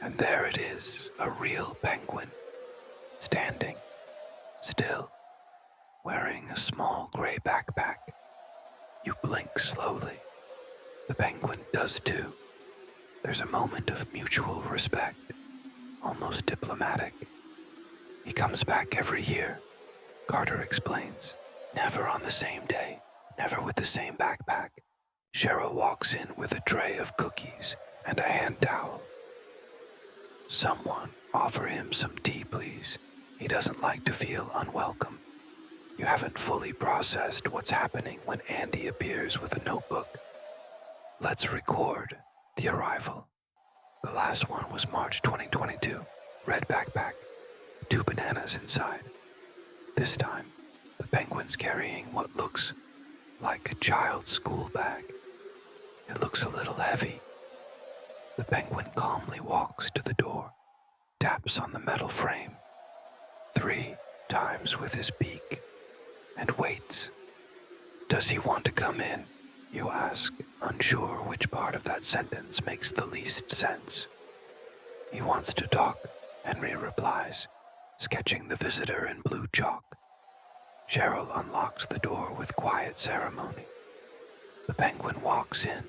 And there it is, a real penguin, standing, still, wearing a small gray backpack. You blink slowly. The penguin does too. There's a moment of mutual respect, almost diplomatic. He comes back every year, Carter explains. Never on the same day, never with the same backpack. Cheryl walks in with a tray of cookies and a hand towel. Someone offer him some tea, please. He doesn't like to feel unwelcome. You haven't fully processed what's happening when Andy appears with a notebook. Let's record the arrival. The last one was March 2022. Red backpack, 2 bananas inside. This time, the penguin's carrying what looks like a child's school bag. It looks a little heavy. The penguin calmly walks to the door, taps on the metal frame 3 times with his beak, and waits. Does he want to come in? You ask, unsure which part of that sentence makes the least sense. He wants to talk, Henry replies, sketching the visitor in blue chalk. Cheryl unlocks the door with quiet ceremony. The penguin walks in,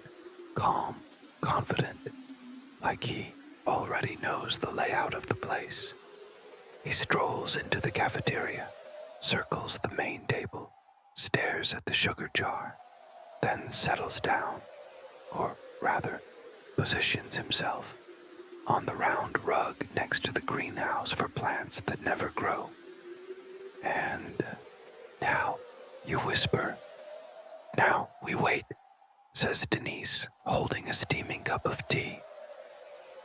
calm, confident, like he already knows the layout of the place. He strolls into the cafeteria, circles the main table, stares at the sugar jar, then settles down, or rather, positions himself on the round rug next to the greenhouse for plants that never grow. And now, you whisper. Now we wait, says Denise, holding a steaming cup of tea.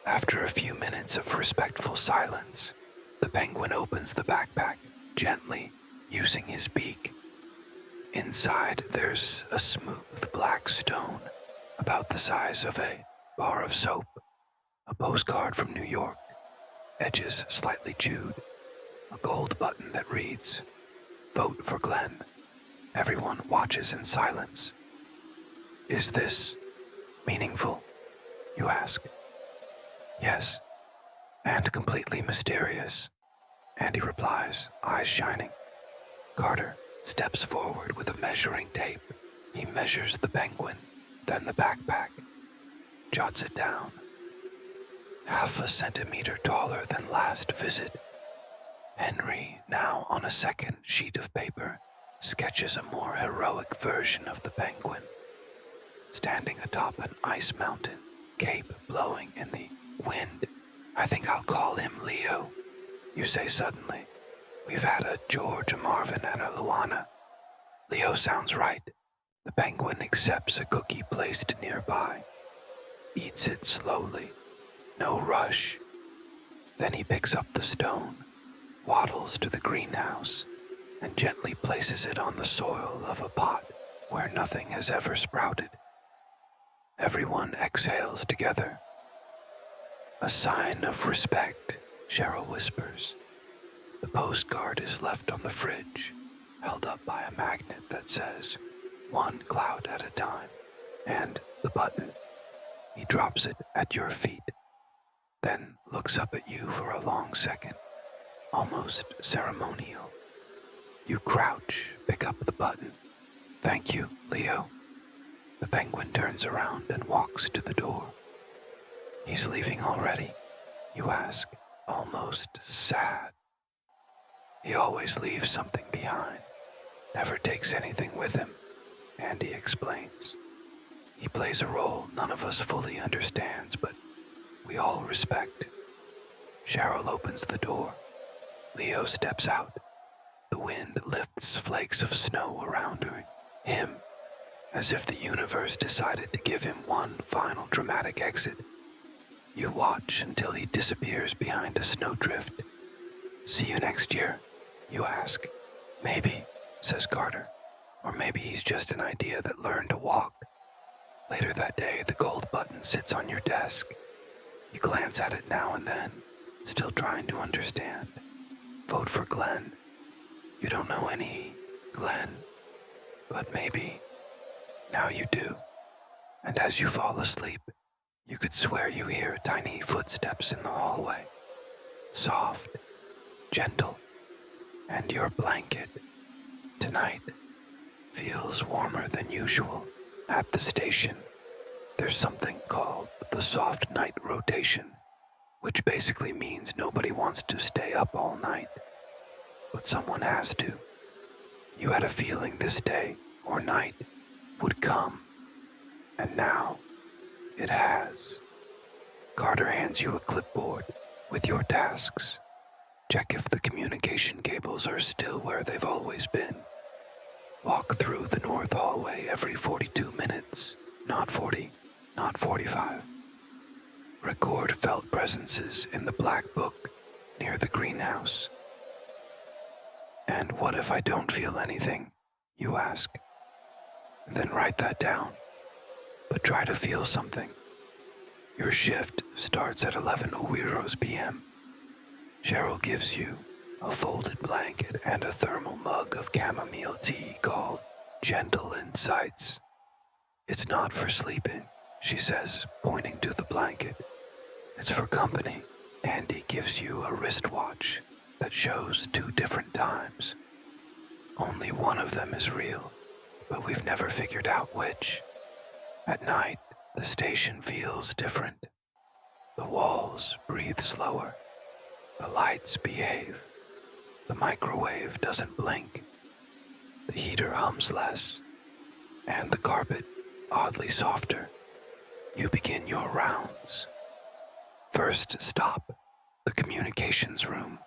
After a few minutes of respectful silence, the penguin opens the backpack, gently, using his beak. Inside, there's a smooth black stone, about the size of a bar of soap, a postcard from New York, edges slightly chewed, a gold button that reads, "Vote for Glenn." Everyone watches in silence. Is this meaningful? You ask. Yes, and completely mysterious, Andy replies, eyes shining. Carter steps forward with a measuring tape. He measures the penguin, then the backpack, jots it down. 1/2 centimeter taller than last visit. Henry, now on a second sheet of paper, sketches a more heroic version of the penguin, standing atop an ice mountain, cape blowing in the wind. I think I'll call him Leo, you say suddenly. We've had a George, a Marvin, and a Luana. Leo sounds right. The penguin accepts a cookie placed nearby, eats it slowly, no rush. Then he picks up the stone, waddles to the greenhouse, and gently places it on the soil of a pot where nothing has ever sprouted. Everyone exhales together. A sign of respect, Cheryl whispers. The postcard is left on the fridge, held up by a magnet that says, "One cloud at a time," and the button. He drops it at your feet, then looks up at you for a long second, almost ceremonial. You crouch, pick up the button. Thank you, Leo. The penguin turns around and walks to the door. He's leaving already, you ask, almost sad. He always leaves something behind, never takes anything with him, Andy explains. He plays a role none of us fully understands, but we all respect. Cheryl opens the door. Leo steps out. The wind lifts flakes of snow around him, as if the universe decided to give him one final dramatic exit. You watch until he disappears behind a snowdrift. See you next year, you ask. Maybe, says Carter. Or maybe he's just an idea that learned to walk. Later that day, the gold button sits on your desk. You glance at it now and then, still trying to understand. Vote for Glenn. You don't know any Glenn, but maybe now you do. And as you fall asleep, you could swear you hear tiny footsteps in the hallway. Soft, gentle, and your blanket Tonight feels warmer than usual. At the station, there's something called the soft night rotation, which basically means nobody wants to stay up all night, but someone has to. You had a feeling this day or night would come, and now it has. Carter hands you a clipboard with your tasks. Check if the communication cables are still where they've always been. Walk through the north hallway every 42 minutes, not 40, not 45. Record felt presences in the black book near the greenhouse. And what if I don't feel anything? You ask. Then write that down, but try to feel something. Your shift starts at 11 p.m. Cheryl gives you a folded blanket and a thermal mug of chamomile tea called Gentle Insights. It's not for sleeping, she says, pointing to the blanket. It's for company. Andy gives you a wristwatch that shows 2 different times. Only one of them is real, but we've never figured out which. At night, the station feels different. The walls breathe slower. The lights behave. The microwave doesn't blink. The heater hums less. And the carpet oddly softer. You begin your rounds. First stop, the communications room.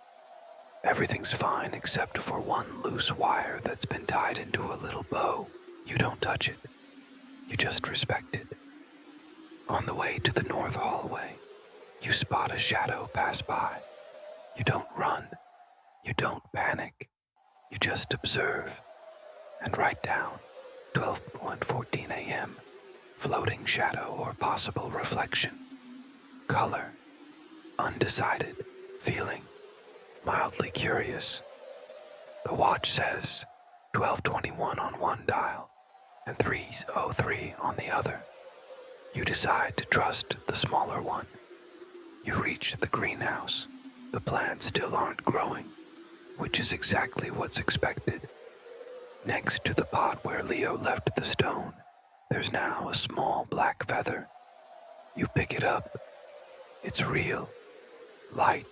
Everything's fine except for one loose wire that's been tied into a little bow. You don't touch it. You just respect it. On the way to the north hallway, you spot a shadow pass by. You don't run. You don't panic. You just observe and write down 12:14 a.m. Floating shadow or possible reflection. Color. Undecided. Feeling. Mildly curious. The watch says 12:21 on one dial and 3:03 on the other. You decide to trust the smaller one. You reach the greenhouse. The plants still aren't growing, which is exactly what's expected. Next to the pot where Leo left the stone, there's now a small black feather. You pick it up. It's real, light,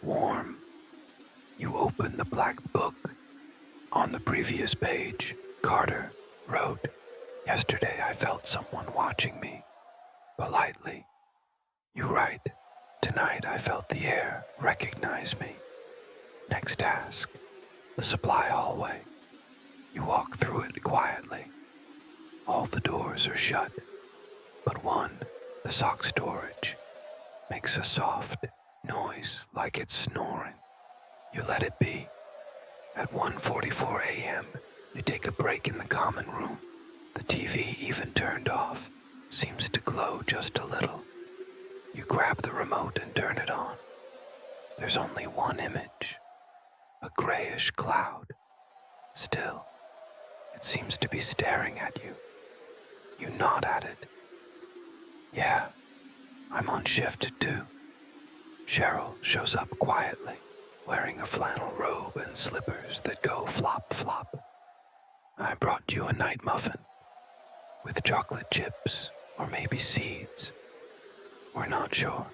warm. You open the black book. On the previous page, Carter wrote, "Yesterday I felt someone watching me. Politely." You write, "Tonight I felt the air recognize me." Next task, the supply hallway. You walk through it quietly. All the doors are shut, but one, the sock storage, makes a soft noise like it's snoring. You let it be. At 1:44 a.m., you take a break in the common room. The TV, even turned off, seems to glow just a little. You grab the remote and turn it on. There's only one image, a grayish cloud. Still, it seems to be staring at you. You nod at it. "Yeah, I'm on shift too." Cheryl shows up quietly, wearing a flannel robe and slippers that go flop-flop. "I brought you a night muffin, with chocolate chips or maybe seeds. We're not sure."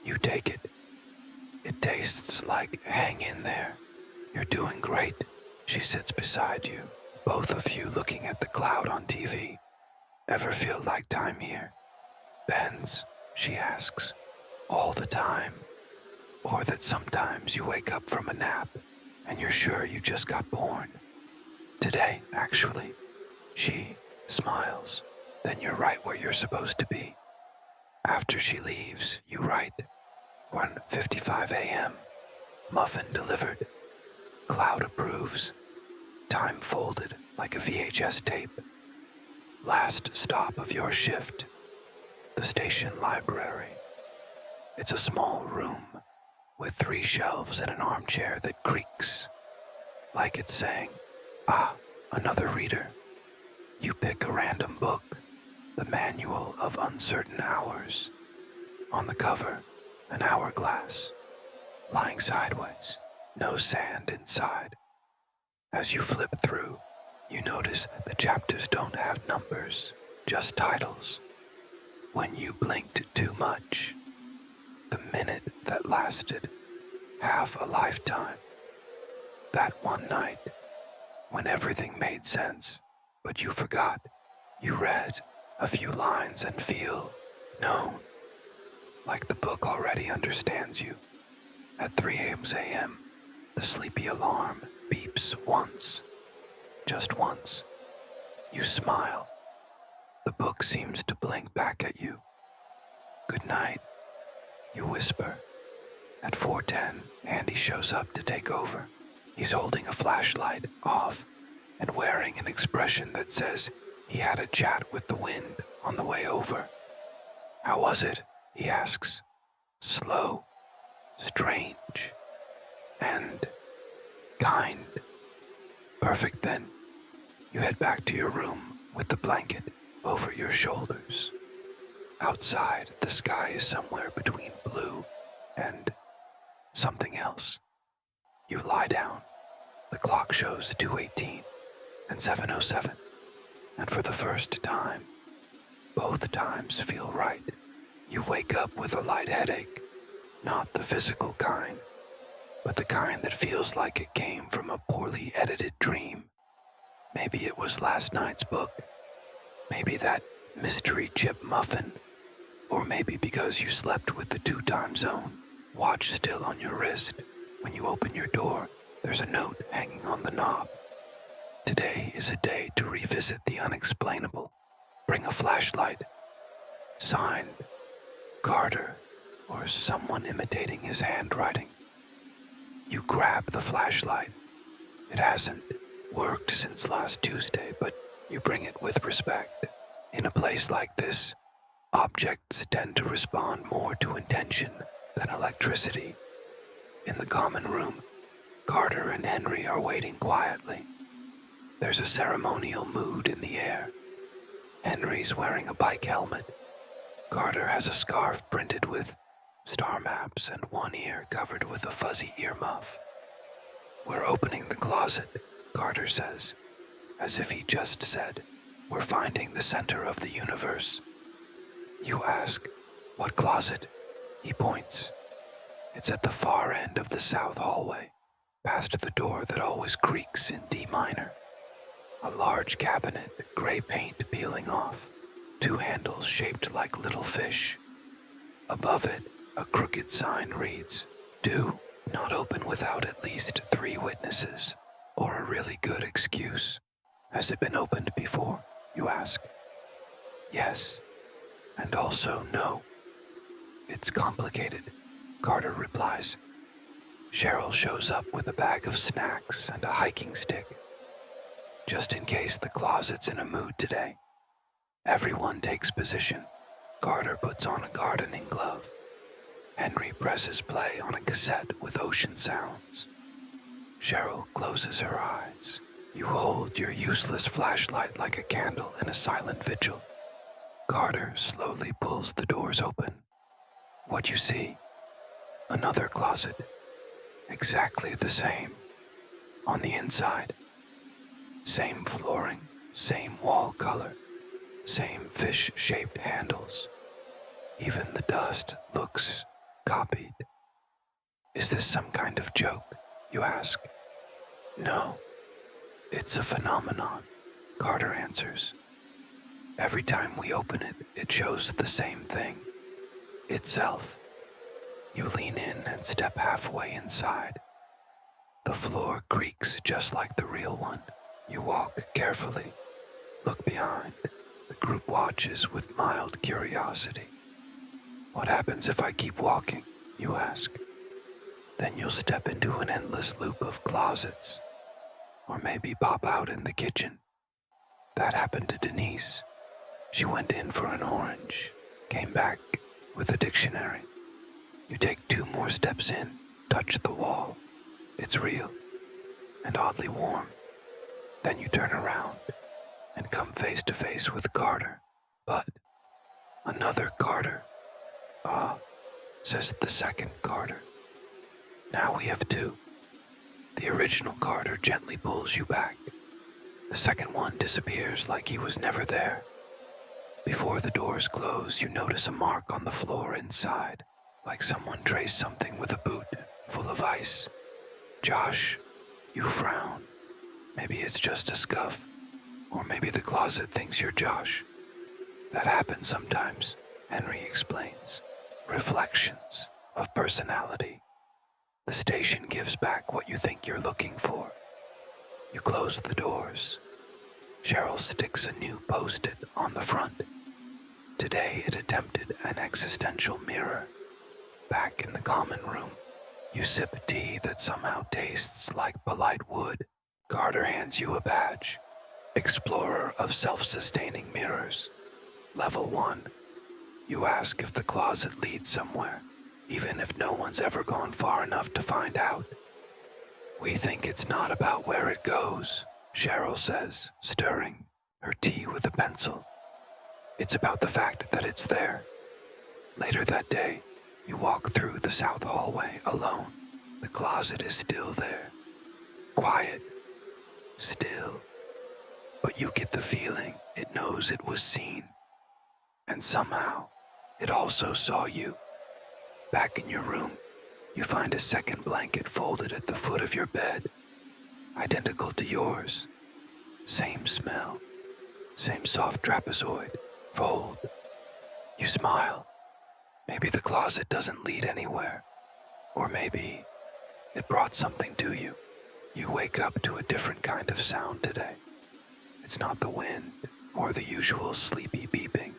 You take it. It tastes like hang in there. "You're doing great." She sits beside you, both of you looking at the cloud on TV. "Ever feel like time here bends?" she asks. "All the time? Or that sometimes you wake up from a nap and you're sure you just got born?" "Today, actually." She smiles. "Then you're right where you're supposed to be." After she leaves, you write, 1:55 a.m. Muffin delivered. Cloud approves. Time folded like a VHS tape. Last stop of your shift. The station library. It's a small room with 3 shelves and an armchair that creaks, like it's saying, "Ah, another reader." You pick a random book, the Manual of Uncertain Hours. On the cover, an hourglass, lying sideways, no sand inside. As you flip through, you notice the chapters don't have numbers, just titles. When you blinked too much, the minute that lasted half a lifetime, that one night when everything made sense, but you forgot. You read a few lines and feel known, like the book already understands you. At 3 a.m., the sleepy alarm beeps once, just once. You smile. The book seems to blink back at you. Good night, you whisper. At 4:10, Andy shows up to take over. He's holding a flashlight off and wearing an expression that says he had a chat with the wind on the way over. How was it? He asks. Slow, strange, and kind. Perfect then. You head back to your room with the blanket over your shoulders. Outside, the sky is somewhere between blue and something else. You lie down. The clock shows 2:18 and 7:07, and for the first time, both times feel right. You wake up with a light headache, not the physical kind, but the kind that feels like it came from a poorly edited dream. Maybe it was last night's book, maybe that mystery chip muffin, or maybe because you slept with the 2-time zone watch still on your wrist. When you open your door, there's a note hanging on the knob. Today is a day to revisit the unexplainable. Bring a flashlight. Signed, Carter, or someone imitating his handwriting. You grab the flashlight. It hasn't worked since last Tuesday, but you bring it with respect. In a place like this, objects tend to respond more to intention than electricity. In the common room, Carter and Henry are waiting quietly. There's a ceremonial mood in the air. Henry's wearing a bike helmet. Carter has a scarf printed with star maps and one ear covered with a fuzzy earmuff. We're opening the closet, Carter says, as if he just said, we're finding the center of the universe. You ask, what closet? He points. It's at the far end of the south hallway, past the door that always creaks in D minor. A large cabinet, gray paint peeling off, 2 handles shaped like little fish. Above it, a crooked sign reads, Do not open without at least 3 witnesses, or a really good excuse. Has it been opened before, you ask? Yes, and also no. It's complicated, Carter replies. Cheryl shows up with a bag of snacks and a hiking stick. Just in case the closet's in a mood today. Everyone takes position. Carter puts on a gardening glove. Henry presses play on a cassette with ocean sounds. Cheryl closes her eyes. You hold your useless flashlight like a candle in a silent vigil. Carter slowly pulls the doors open. What you see? Another closet. Exactly the same. On the inside. Same flooring, same wall color, same fish-shaped handles. Even the dust looks copied. Is this some kind of joke, you ask? No, it's a phenomenon, Carter answers. Every time we open it, it shows the same thing. Itself. You lean in and step halfway inside. The floor creaks just like the real one. You walk carefully. Look behind. The group watches with mild curiosity. What happens if I keep walking, you ask? Then you'll step into an endless loop of closets. Or maybe pop out in the kitchen. That happened to Denise. She went in for an orange, came back with a dictionary. You take 2 more steps in, touch the wall. It's real and oddly warm. Then you turn around and come face to face with Carter. But another Carter. Ah, says the second Carter. Now we have 2. The original Carter gently pulls you back. The second one disappears like he was never there. Before the doors close, you notice a mark on the floor inside, like someone traced something with a boot full of ice. Josh, you frown. Maybe it's just a scuff, or maybe the closet thinks you're Josh. That happens sometimes, Henry explains. Reflections of personality. The station gives back what you think you're looking for. You close the doors. Cheryl sticks a new post-it on the front. Today it attempted an existential mirror. Back in the common room, you sip tea that somehow tastes like polite wood. Carter hands you a badge. Explorer of self-sustaining mirrors. Level 1. You ask if the closet leads somewhere, even if no one's ever gone far enough to find out. We think it's not about where it goes, Cheryl says, stirring her tea with a pencil. It's about the fact that it's there. Later that day, you walk through the south hallway alone. The closet is still there. Quiet. Still. But you get the feeling it knows it was seen. And somehow, it also saw you. Back in your room, you find a second blanket folded at the foot of your bed. Identical to yours. Same smell. Same soft trapezoid. Fold. You smile. Maybe the closet doesn't lead anywhere. Or maybe it brought something to you. You wake up to a different kind of sound today. It's not the wind or the usual sleepy beeping.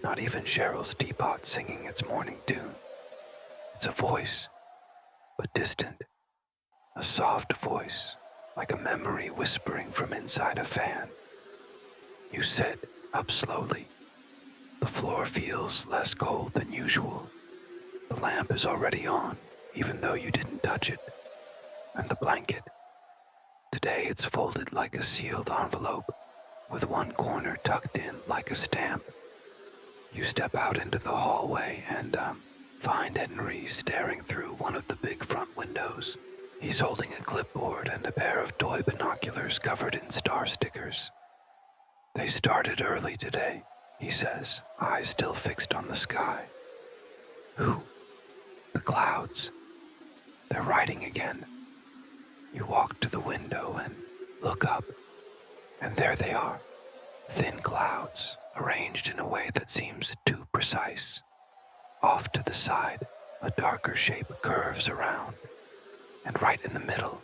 Not even Cheryl's teapot singing its morning tune. It's a voice, but distant. A soft voice, like a memory whispering from inside a fan. You sit up slowly. The floor feels less cold than usual. The lamp is already on, even though you didn't touch it. And the blanket. Today it's folded like a sealed envelope, with one corner tucked in like a stamp. You step out into the hallway and, find Henry staring through one of the big front windows. He's holding a clipboard and a pair of toy binoculars covered in star stickers. They started early today, he says, eyes still fixed on the sky. Who? The clouds. They're writing again. You walk to the window and look up, and there they are, thin clouds arranged in a way that seems too precise. Off to the side, a darker shape curves around, and right in the middle,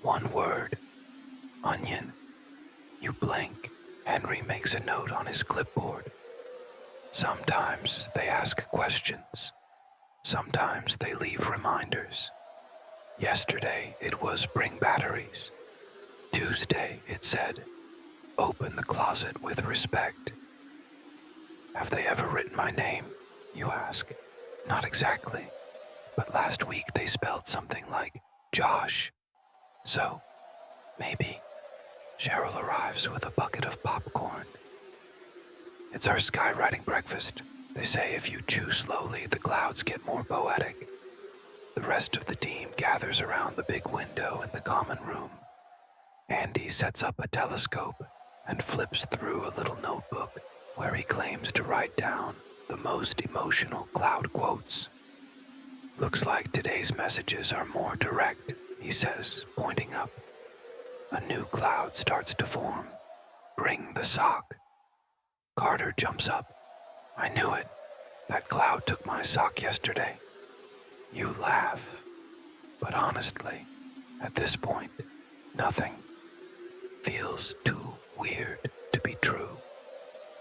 one word, onion. You blink. Henry makes a note on his clipboard. Sometimes they ask questions. Sometimes they leave reminders. Yesterday it was bring batteries. Tuesday it said, open the closet with respect. Have they ever written my name? You ask. Not exactly, but last week they spelled something like Josh. So, maybe. Cheryl arrives with a bucket of popcorn. It's our skywriting breakfast. They say if you chew slowly, the clouds get more poetic. The rest of the team gathers around the big window in the common room. Andy sets up a telescope and flips through a little notebook where he claims to write down the most emotional cloud quotes. Looks like today's messages are more direct, he says, pointing up. A new cloud starts to form. Bring the sock. Carter jumps up. I knew it. That cloud took my sock yesterday. You laugh. But honestly, at this point, nothing feels too weird to be true.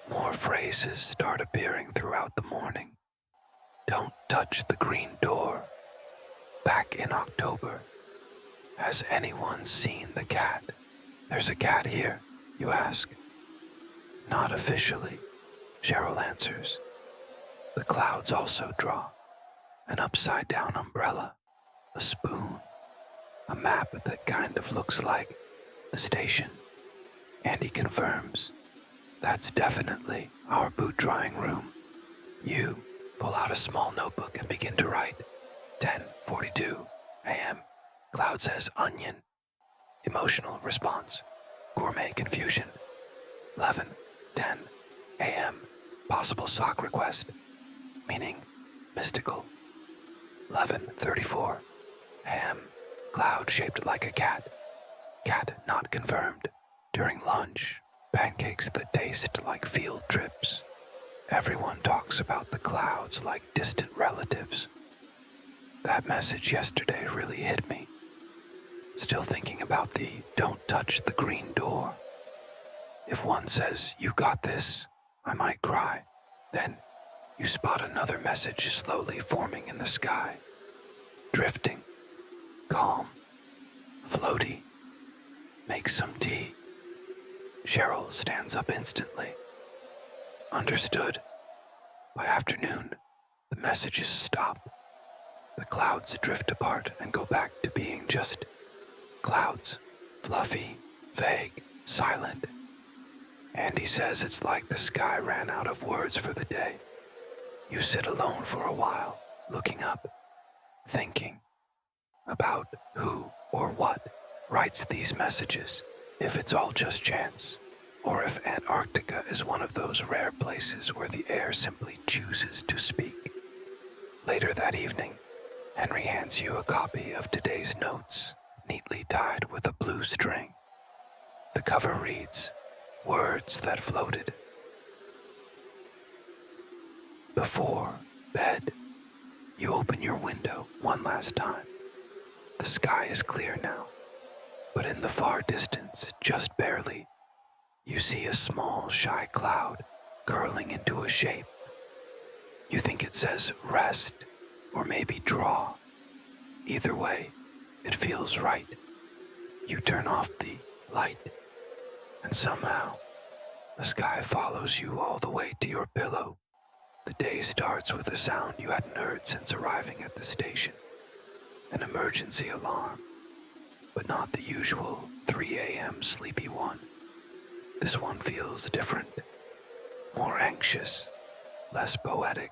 More phrases start appearing throughout the morning. Don't touch the green door. Back in October. Has anyone seen the cat? There's a cat here, you ask. Not officially, Cheryl answers. The clouds also draw an upside-down umbrella, a spoon, a map that kind of looks like the station. Andy confirms. That's definitely our boot drying room. You pull out a small notebook and begin to write. 10:42 a.m. Cloud says onion. Emotional response. Gourmet confusion. 11:10 a.m. Possible sock request. Meaning mystical. 11:34 a.m. Cloud shaped like a cat. Cat not confirmed. During lunch, pancakes that taste like field trips. Everyone talks about the clouds like distant relatives. That message yesterday really hit me. Still thinking about the don't touch the green door. If one says, you got this, I might cry. Then you spot another message slowly forming in the sky. Drifting, calm, floaty. Make some tea. Cheryl stands up instantly. Understood. By afternoon, the messages stop. The clouds drift apart and go back to being just clouds. Fluffy, vague, silent. Andy says it's like the sky ran out of words for the day. You sit alone for a while, looking up, thinking about who or what writes these messages, if it's all just chance, or if Antarctica is one of those rare places where the air simply chooses to speak. Later that evening, Henry hands you a copy of today's notes, neatly tied with a blue string. The cover reads, Words that floated. Before bed, you open your window one last time. The sky is clear now, but in the far distance, just barely, you see a small, shy cloud curling into a shape. You think it says rest or maybe draw. Either way, it feels right. You turn off the light, and somehow, the sky follows you all the way to your pillow. The day starts with a sound you hadn't heard since arriving at the station. An emergency alarm, but not the usual 3 a.m. sleepy one. This one feels different, more anxious, less poetic.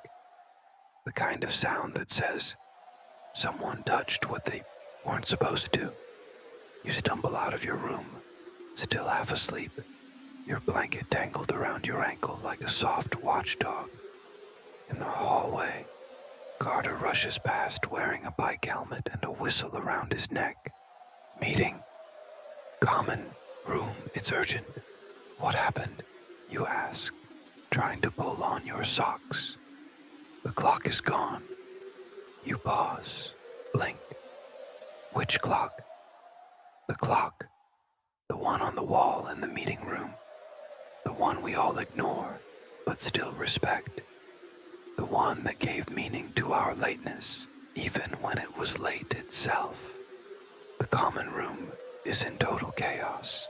The kind of sound that says, someone touched what they weren't supposed to. You stumble out of your room, still half asleep, your blanket tangled around your ankle like a soft watchdog. In the hallway, Carter rushes past wearing a bike helmet and a whistle around his neck. Meeting. Common room, it's urgent. What happened? You ask, trying to pull on your socks. The clock is gone. You pause, blink. Which clock? The clock. The one on the wall in the meeting room. The one we all ignore, but still respect. The one that gave meaning to our lateness, even when it was late itself. The common room is in total chaos.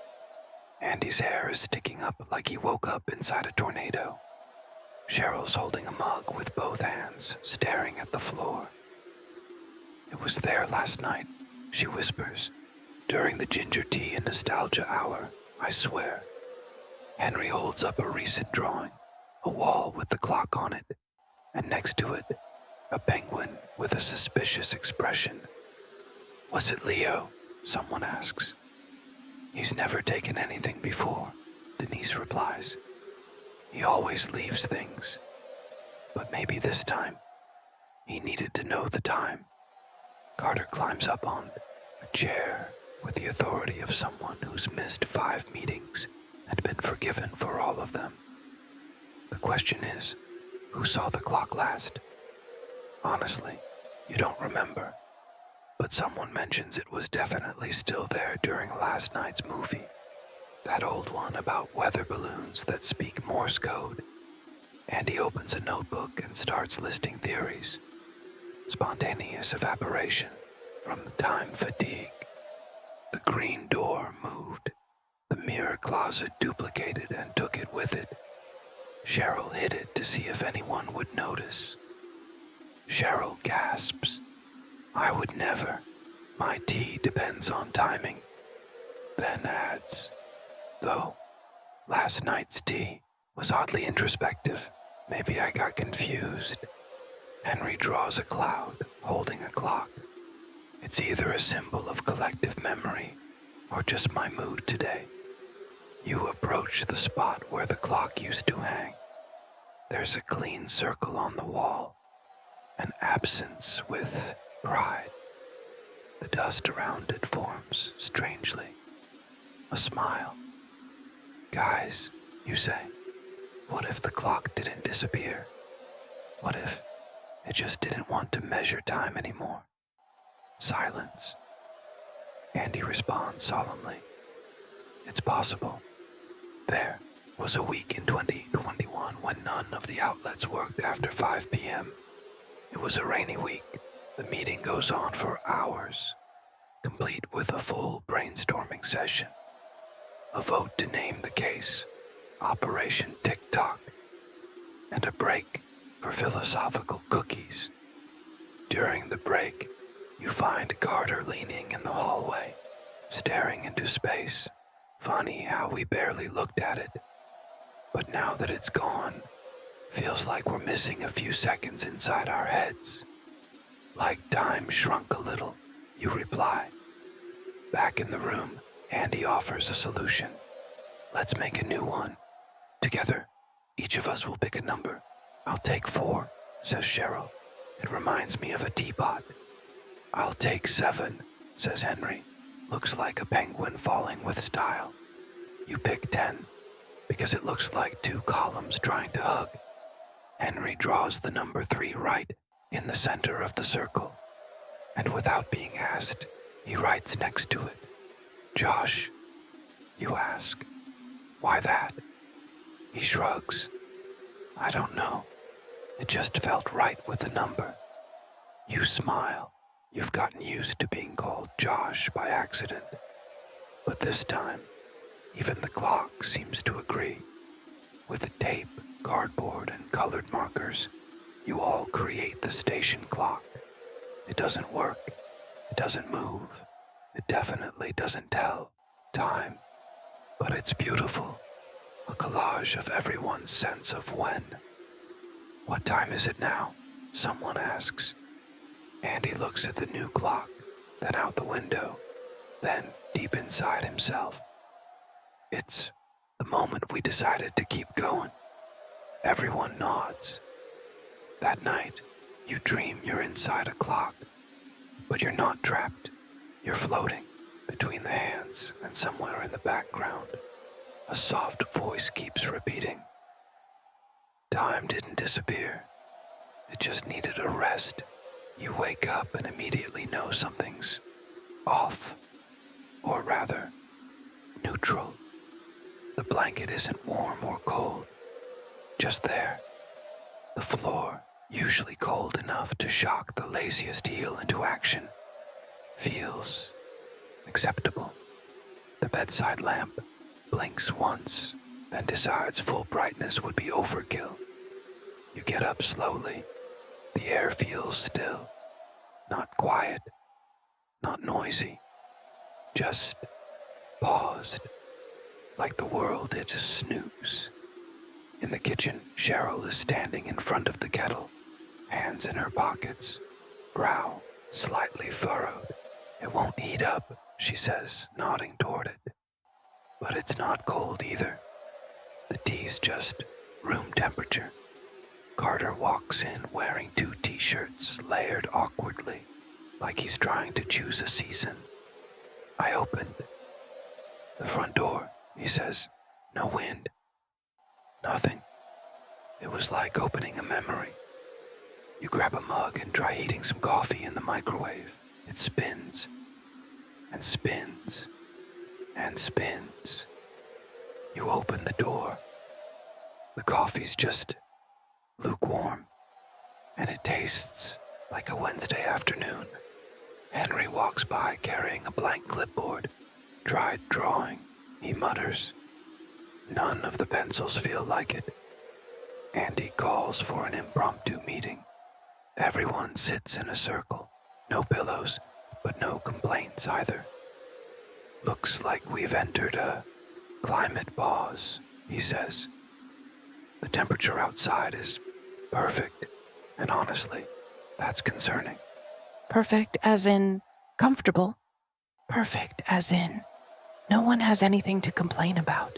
Andy's hair is sticking up like he woke up inside a tornado. Cheryl's holding a mug with both hands, staring at the floor. It was there last night, she whispers. During the ginger tea and nostalgia hour, I swear. Henry holds up a recent drawing, a wall with the clock on it, and next to it, a penguin with a suspicious expression. Was it Leo? Someone asks. He's never taken anything before, Denise replies. He always leaves things. But maybe this time, he needed to know the time. Carter climbs up on a chair with the authority of someone who's missed 5 meetings and been forgiven for all of them. The question is, who saw the clock last? Honestly, you don't remember. But someone mentions it was definitely still there during last night's movie. That old one about weather balloons that speak Morse code. Andy opens a notebook and starts listing theories. Spontaneous evaporation from the time fatigue. The green door moved. The mirror closet duplicated and took it with it. Cheryl hid it to see if anyone would notice. Cheryl gasps. I would never. My tea depends on timing. Then adds, though, last night's tea was oddly introspective. Maybe I got confused. Henry draws a cloud, holding a clock. It's either a symbol of collective memory or just my mood today. You approach the spot where the clock used to hang. There's a clean circle on the wall, an absence with pride. The dust around it forms, strangely, a smile. Guys, you say, what if the clock didn't disappear? What if it just didn't want to measure time anymore? Silence. Andy responds solemnly. It's possible. There was a week in 2021 when none of the outlets worked after 5 p.m. It was a rainy week. The meeting goes on for hours, complete with a full brainstorming session, a vote to name the case, Operation TikTok, and a break for philosophical cookies. During the break, you find Carter leaning in the hallway, staring into space. Funny how we barely looked at it. But now that it's gone, feels like we're missing a few seconds inside our heads. Like time shrunk a little, you reply. Back in the room, Andy offers a solution. Let's make a new one. Together, each of us will pick a number. I'll take 4, says Cheryl. It reminds me of a teapot. I'll take 7, says Henry. Looks like a penguin falling with style. You pick 10, because it looks like 2 columns trying to hug. Henry draws the number 3 right in the center of the circle, and without being asked, he writes next to it. Josh, you ask. Why that? He shrugs. I don't know. It just felt right with the number. You smile. You've gotten used to being called Josh by accident. But this time, even the clock seems to agree. With the tape, cardboard, and colored markers, you all create the station clock. It doesn't work. It doesn't move. It definitely doesn't tell time. But it's beautiful. A collage of everyone's sense of when. What time is it now? Someone asks. Andy looks at the new clock, then out the window, then deep inside himself. It's the moment we decided to keep going. Everyone nods. That night, you dream you're inside a clock, but you're not trapped. You're floating between the hands, and somewhere in the background, a soft voice keeps repeating. Time didn't disappear. It just needed a rest. You wake up and immediately know something's off, or rather, neutral. The blanket isn't warm or cold, just there. The floor, usually cold enough to shock the laziest heel into action, feels acceptable. The bedside lamp blinks once, then decides full brightness would be overkill. You get up slowly. The air feels still, not quiet, not noisy, just paused, like the world hit a snooze. In the kitchen, Cheryl is standing in front of the kettle, hands in her pockets, brow slightly furrowed. It won't heat up, she says, nodding toward it. But it's not cold either. The tea's just room temperature. Carter walks in wearing 2 t-shirts layered awkwardly, like he's trying to choose a season. I opened the front door, he says. No wind. Nothing. It was like opening a memory. You grab a mug and try heating some coffee in the microwave. It spins, and spins, and spins. You open the door. The coffee's just lukewarm, and it tastes like a Wednesday afternoon. Henry walks by carrying a blank clipboard, dried drawing. He mutters. None of the pencils feel like it. Andy calls for an impromptu meeting. Everyone sits in a circle. No pillows, but no complaints either. Looks like we've entered a climate pause, he says. The temperature outside is perfect, and honestly, that's concerning. Perfect as in Comfortable? Perfect, as in, no one has anything to complain about.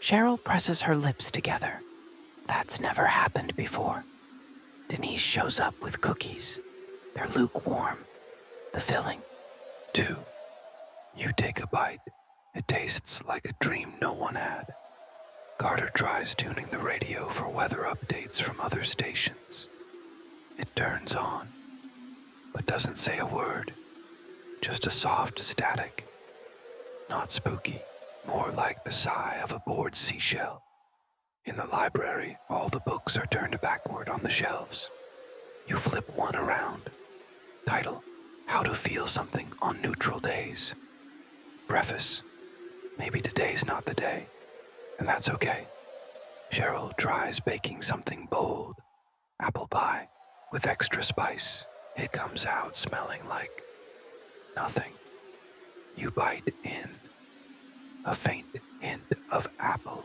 Cheryl presses her lips together. That's never happened before. Denise shows up with cookies. They're lukewarm. The filling. 2. You take a bite. It tastes like a dream no one had. Carter tries tuning the radio for weather updates from other stations. It turns on, but doesn't say a word. Just a soft static. Not spooky, more like the sigh of a bored seashell. In the library, all the books are turned backward on the shelves. You flip one around. Title: How to Feel Something on Neutral Days. Preface: Maybe today's not the day, and that's okay. Cheryl tries baking something bold. Apple pie with extra spice. It comes out smelling like nothing. You bite in. A faint hint of apple,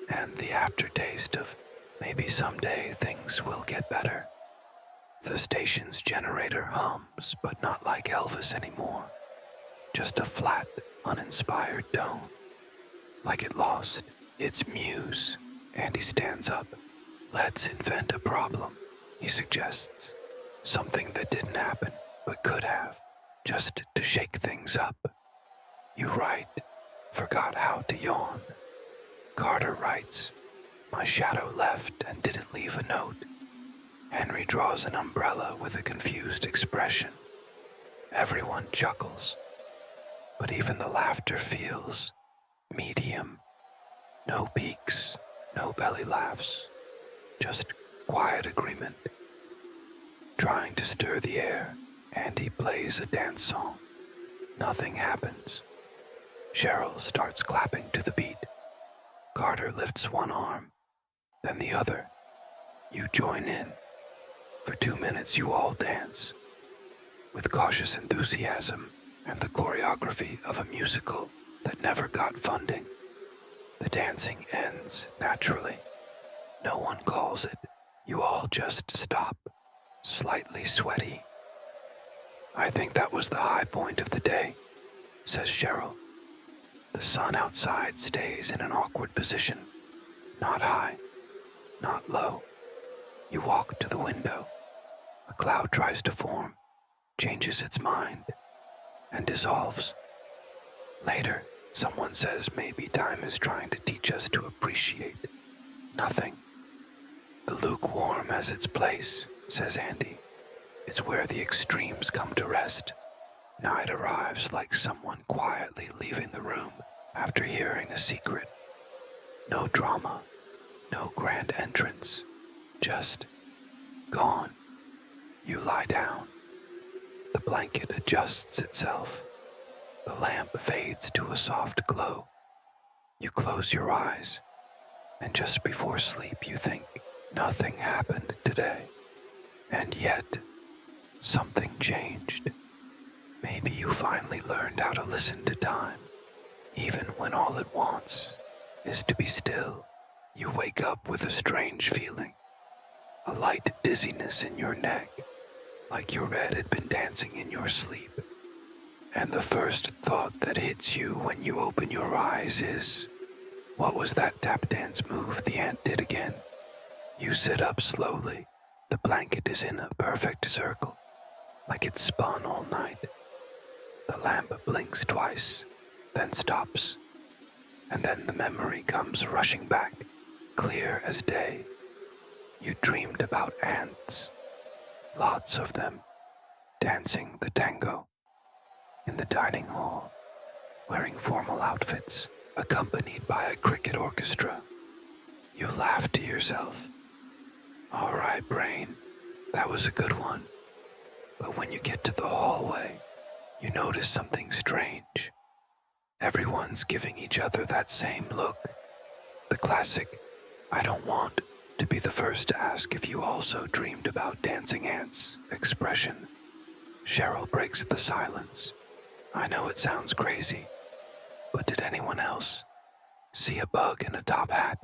and the aftertaste of maybe someday things will get better. The station's generator hums, but not like Elvis anymore. Just a flat, uninspired tone, like it lost its muse. Andy stands up. Let's invent a problem, he suggests. Something that didn't happen, but could have, just to shake things up. You write, forgot how to yawn. Carter writes, my shadow left and didn't leave a note. Henry draws an umbrella with a confused expression. Everyone chuckles, but even the laughter feels medium. No peaks, no belly laughs, just quiet agreement. Trying to stir the air, Andy plays a dance song. Nothing happens. Cheryl starts clapping to the beat. Carter lifts one arm, then the other. You join in. For 2 minutes you all dance, with cautious enthusiasm and the choreography of a musical that never got funding. The dancing ends naturally. No one calls it. You all just stop, slightly sweaty. I think that was the high point of the day, says Cheryl. The sun outside stays in an awkward position, not high, not low. You walk to the window. A cloud tries to form, changes its mind, and dissolves. Later, someone says maybe time is trying to teach us to appreciate nothing. The lukewarm has its place, says Andy. It's where the extremes come to rest. Night arrives like someone quietly leaving the room after hearing a secret. No drama, no grand entrance, just gone. You lie down. The blanket adjusts itself. The lamp fades to a soft glow. You close your eyes, and just before sleep you think nothing happened today. And yet, something changed. Maybe you finally learned how to listen to time, even when all it wants is to be still. You wake up with a strange feeling, a light dizziness in your neck, like your bed had been dancing in your sleep. And the first thought that hits you when you open your eyes is, what was that tap dance move the ant did again? You sit up slowly. The blanket is in a perfect circle, like it's spun all night. The lamp blinks twice, then stops, and then the memory comes rushing back, clear as day. You dreamed about ants, lots of them, dancing the tango in the dining hall, wearing formal outfits, accompanied by a cricket orchestra. You laugh to yourself. All right, brain, that was a good one. But when you get to the hallway, you notice something strange. Everyone's giving each other that same look. The classic, I don't want to be the first to ask if you also dreamed about dancing ants expression. Cheryl breaks the silence. I know it sounds crazy, but did anyone else see a bug in a top hat?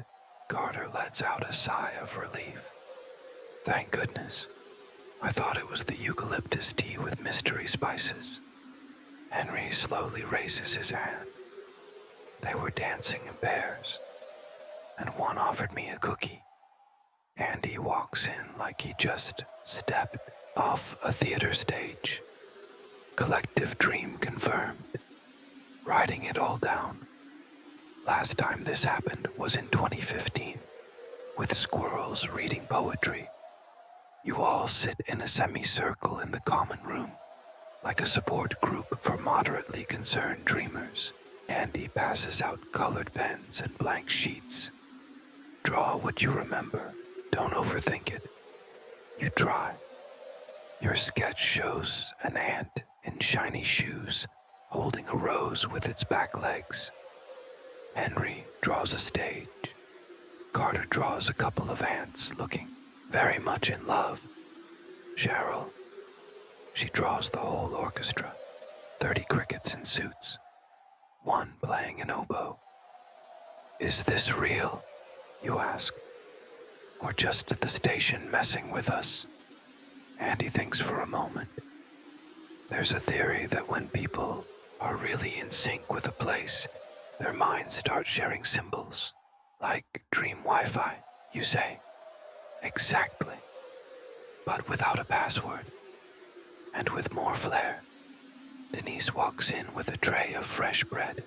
Carter lets out a sigh of relief. Thank goodness. I thought it was the eucalyptus tea with mystery spices. Henry slowly raises his hand. They were dancing in pairs, and one offered me a cookie. Andy walks in like he just stepped off a theater stage. Collective dream confirmed. Writing it all down. Last time this happened was in 2015, with squirrels reading poetry. You all sit in a semicircle in the common room, like a support group for moderately concerned dreamers. Andy passes out colored pens and blank sheets. Draw what you remember. Don't overthink it. You try. Your sketch shows an ant in shiny shoes holding a rose with its back legs. Henry draws a stage. Carter draws a couple of ants looking very much in love. Cheryl, she draws the whole orchestra, 30 crickets in suits, one playing an oboe. Is this real, you ask, or just the station messing with us? Andy thinks for a moment. There's a theory that when people are really in sync with a place, their minds start sharing symbols, like dream Wi-Fi, you say. Exactly. But without a password, and with more flair. Denise walks in with a tray of fresh bread.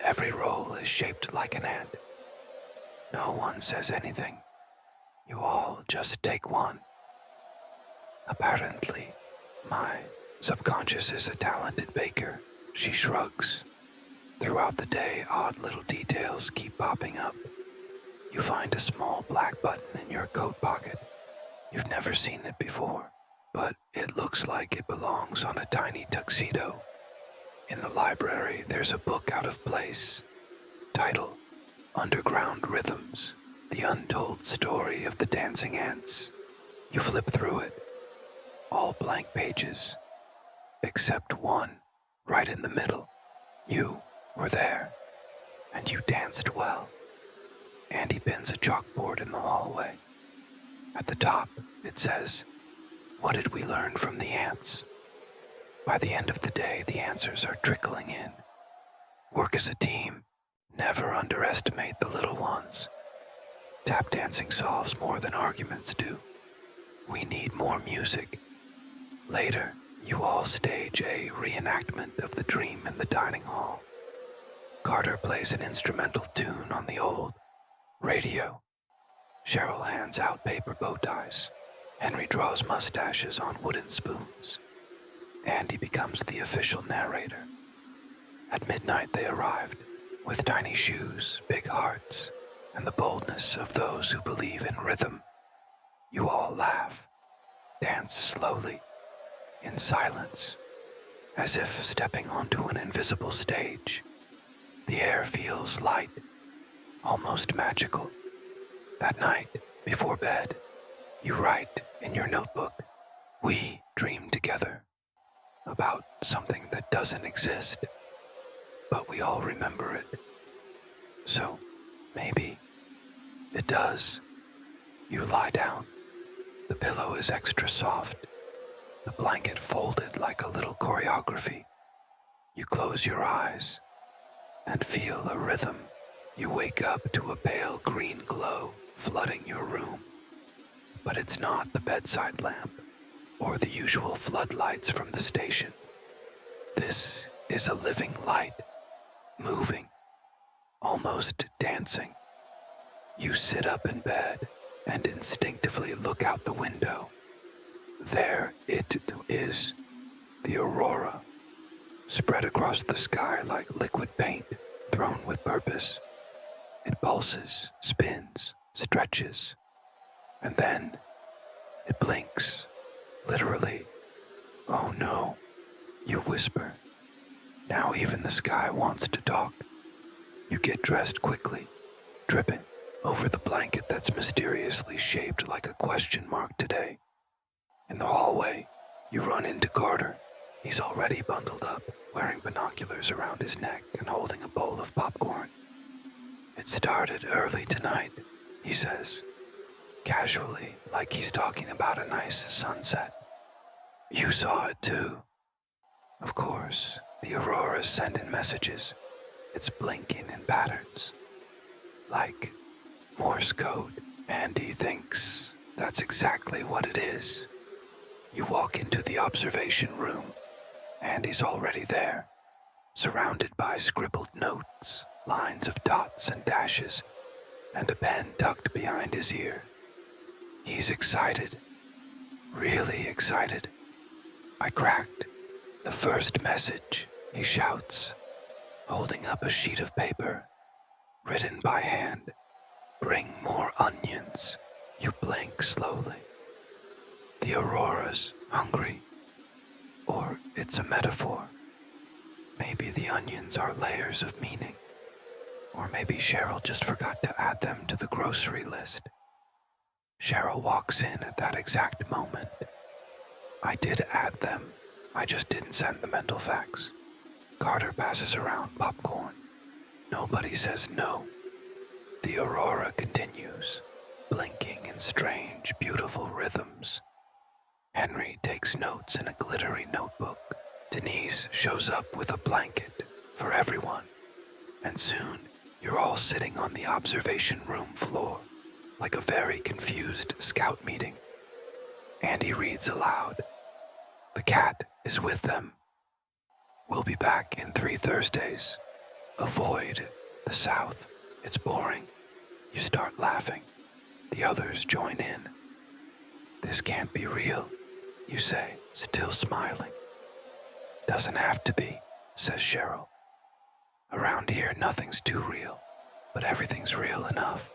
Every roll is shaped like an ant. No one says anything. You all just take one. Apparently, my subconscious is a talented baker. She shrugs. Throughout the day, odd little details keep popping up. You find a small black button in your coat pocket. You've never seen it before, but it looks like it belongs on a tiny tuxedo. In the library, there's a book out of place. Title, Underground Rhythms, The Untold Story of the Dancing Ants. You flip through it. All blank pages, except one, right in the middle. You were there, and you danced well. Andy pins a chalkboard in the hallway. At the top, it says, "What did we learn from the ants?" By the end of the day, the answers are trickling in. Work as a team. Never underestimate the little ones. Tap dancing solves more than arguments do. We need more music. Later, you all stage a reenactment of the dream in the dining hall. Carter plays an instrumental tune on the old radio. Cheryl hands out paper bow ties. Henry draws mustaches on wooden spoons. Andy becomes the official narrator. At midnight they arrived, with tiny shoes, big hearts, and the boldness of those who believe in rhythm. You all laugh, dance slowly, in silence, as if stepping onto an invisible stage. The air feels light, almost magical. That night, before bed, you write in your notebook, "We dreamed together," about something that doesn't exist, but we all remember it. So, maybe it does. You lie down. The pillow is extra soft, the blanket folded like a little choreography. You close your eyes and feel a rhythm. You wake up to a pale green glow flooding your room. But it's not the bedside lamp or the usual floodlights from the station. This is a living light, moving, almost dancing. You sit up in bed and instinctively look out the window. There it is, the aurora, spread across the sky like liquid paint thrown with purpose. It pulses, spins, stretches, and then it blinks, literally. "Oh no," you whisper. Now even the sky wants to talk. You get dressed quickly, dripping over the blanket that's mysteriously shaped like a question mark today. In the hallway, you run into Carter. He's already bundled up, wearing binoculars around his neck and holding a bowl of popcorn. "It started early tonight," he says. casually, like he's talking about a nice sunset. You saw it too. Of course, the aurora's sending messages. It's blinking in patterns, like Morse code. Andy thinks that's exactly what it is. You walk into the observation room. Andy's already there, surrounded by scribbled notes, lines of dots and dashes, and a pen tucked behind his ear. He's excited, really excited. I cracked the first message, he shouts, holding up a sheet of paper, written by hand. Bring more onions. You blink slowly. The aurora's hungry. Or it's a metaphor. Maybe the onions are layers of meaning. Or maybe Cheryl just forgot to add them to the grocery list. Cheryl walks in at that exact moment. I did add them. I just didn't send the mental facts. Carter passes around popcorn. Nobody says no. The aurora continues, blinking in strange, beautiful rhythms. Henry takes notes in a glittery notebook. Denise shows up with a blanket for everyone. And soon, you're all sitting on the observation room floor, like a very confused scout meeting. Andy reads aloud. The cat is with them. We'll be back in 3 Thursdays. Avoid the South. It's boring. You start laughing. The others join in. This can't be real, you say, still smiling. Doesn't have to be, says Cheryl. Around here, nothing's too real, but everything's real enough.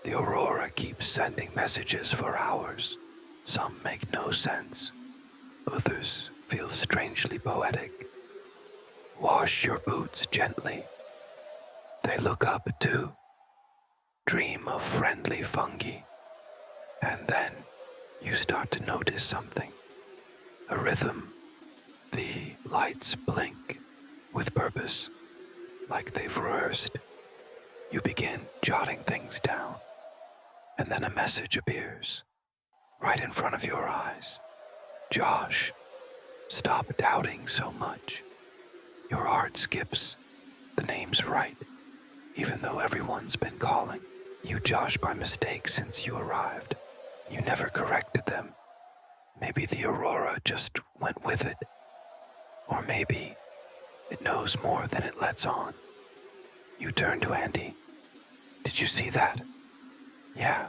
The aurora keeps sending messages for hours. Some make no sense. Others feel strangely poetic. Wash your boots gently. They look up too. Dream of friendly fungi. And then you start to notice something. A rhythm. The lights blink with purpose, like they've rehearsed. You begin jotting things down, and then a message appears, right in front of your eyes. Josh, stop doubting so much. Your heart skips. The name's right, even though everyone's been calling you Josh by mistake since you arrived. You never corrected them. Maybe the aurora just went with it. Or maybe it knows more than it lets on. You turn to Andy. Did you see that? Yeah,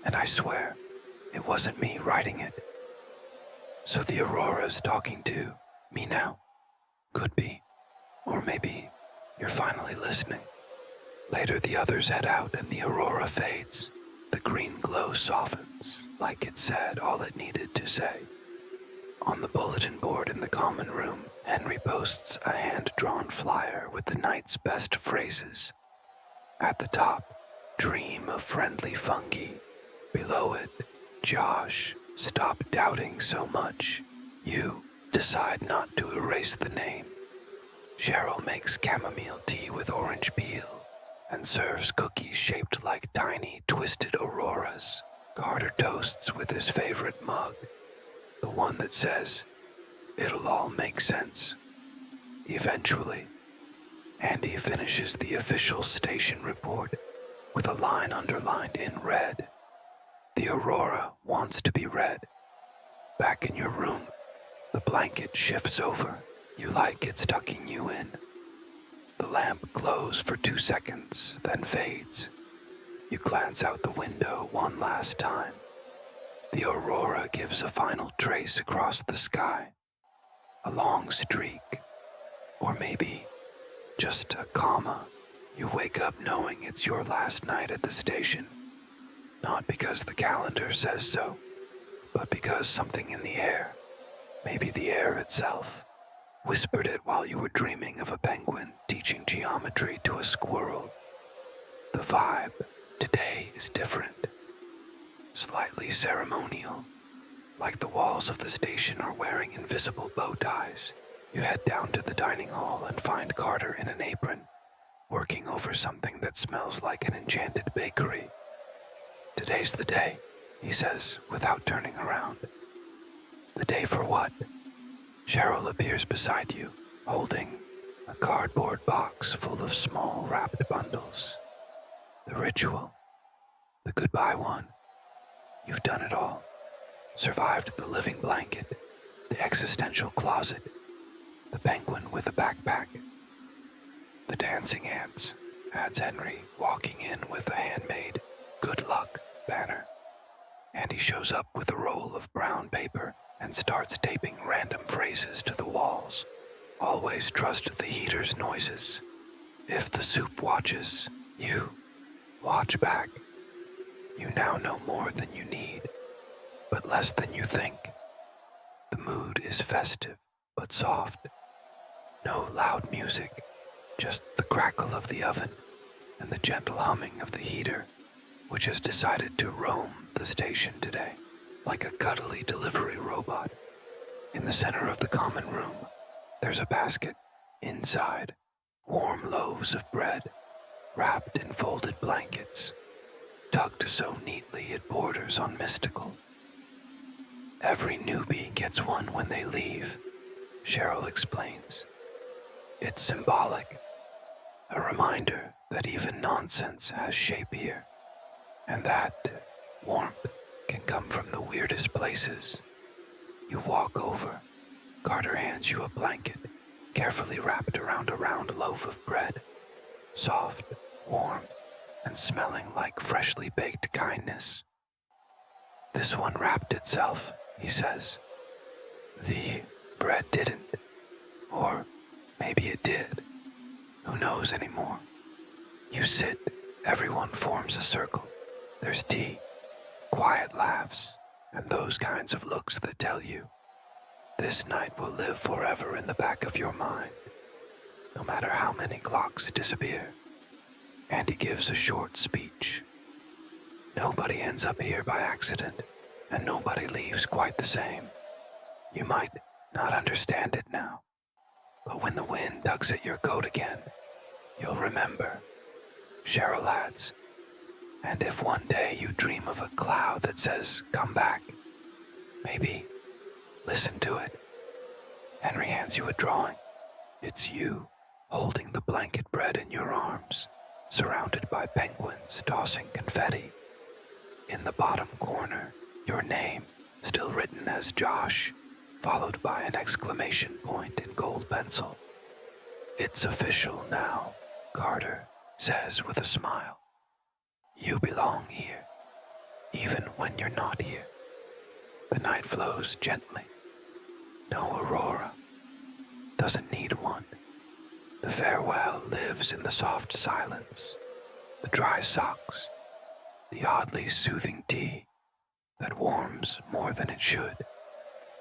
and I swear, it wasn't me writing it. So the aurora's talking to me now. Could be. Or maybe you're finally listening. Later the others head out and the aurora fades. The green glow softens, like it said all it needed to say. On the bulletin board in the common room, Henry posts a hand-drawn flyer with the night's best phrases. At the top, dream of friendly fungi. Below it, Josh, stop doubting so much. You decide not to erase the name. Cheryl makes chamomile tea with orange peel and serves cookies shaped like tiny, twisted auroras. Carter toasts with his favorite mug, the one that says, "It'll all make sense." Eventually, Andy finishes the official station report with a line underlined in red. The aurora wants to be read. Back in your room, the blanket shifts over. You like it's tucking you in. The lamp glows for 2 seconds, then fades. You glance out the window one last time. The aurora gives a final trace across the sky. A long streak. Or maybe just a comma. You wake up knowing it's your last night at the station. Not because the calendar says so, but because something in the air, maybe the air itself, whispered it while you were dreaming of a penguin teaching geometry to a squirrel. The vibe today is different. Slightly ceremonial, like the walls of the station are wearing invisible bow ties. You head down to the dining hall and find Carter in an apron, working over something that smells like an enchanted bakery. Today's the day, he says without turning around. The day for what? Cheryl appears beside you, holding a cardboard box full of small wrapped bundles. The ritual, the goodbye one. You've done it all. Survived the living blanket, the existential closet, the penguin with a backpack. The dancing ants, adds Henry, walking in with a handmade good luck banner. Andy shows up with a roll of brown paper and starts taping random phrases to the walls. Always trust the heater's noises. If the soup watches, you watch back. You now know more than you need, but less than you think. The mood is festive, but soft. No loud music, just the crackle of the oven and the gentle humming of the heater, which has decided to roam the station today, like a cuddly delivery robot. In the center of the common room, there's a basket. Inside, warm loaves of bread, wrapped in folded blankets, tucked so neatly it borders on mystical. Every newbie gets one when they leave, Cheryl explains. It's symbolic, a reminder that even nonsense has shape here, and that warmth can come from the weirdest places. You walk over. Carter hands you a blanket, carefully wrapped around a round loaf of bread, soft, warm, and smelling like freshly baked kindness. This one wrapped itself, he says. The bread didn't. Or maybe it did. Who knows anymore? You sit, everyone forms a circle. There's tea, quiet laughs, and those kinds of looks that tell you this night will live forever in the back of your mind, no matter how many clocks disappear. And he gives a short speech. Nobody ends up here by accident, and nobody leaves quite the same. You might not understand it now, but when the wind tugs at your coat again, you'll remember. Cheryl adds, and if one day you dream of a cloud that says, come back, maybe listen to it. Henry hands you a drawing. It's you, holding the blanket bread in your arms, surrounded by penguins tossing confetti. In the bottom corner, your name, still written as Josh, followed by an exclamation point in gold pencil. It's official now, Carter says with a smile. You belong here, even when you're not here. The night flows gently. No aurora. Doesn't need one. The farewell lives in the soft silence, the dry socks, the oddly soothing tea that warms more than it should.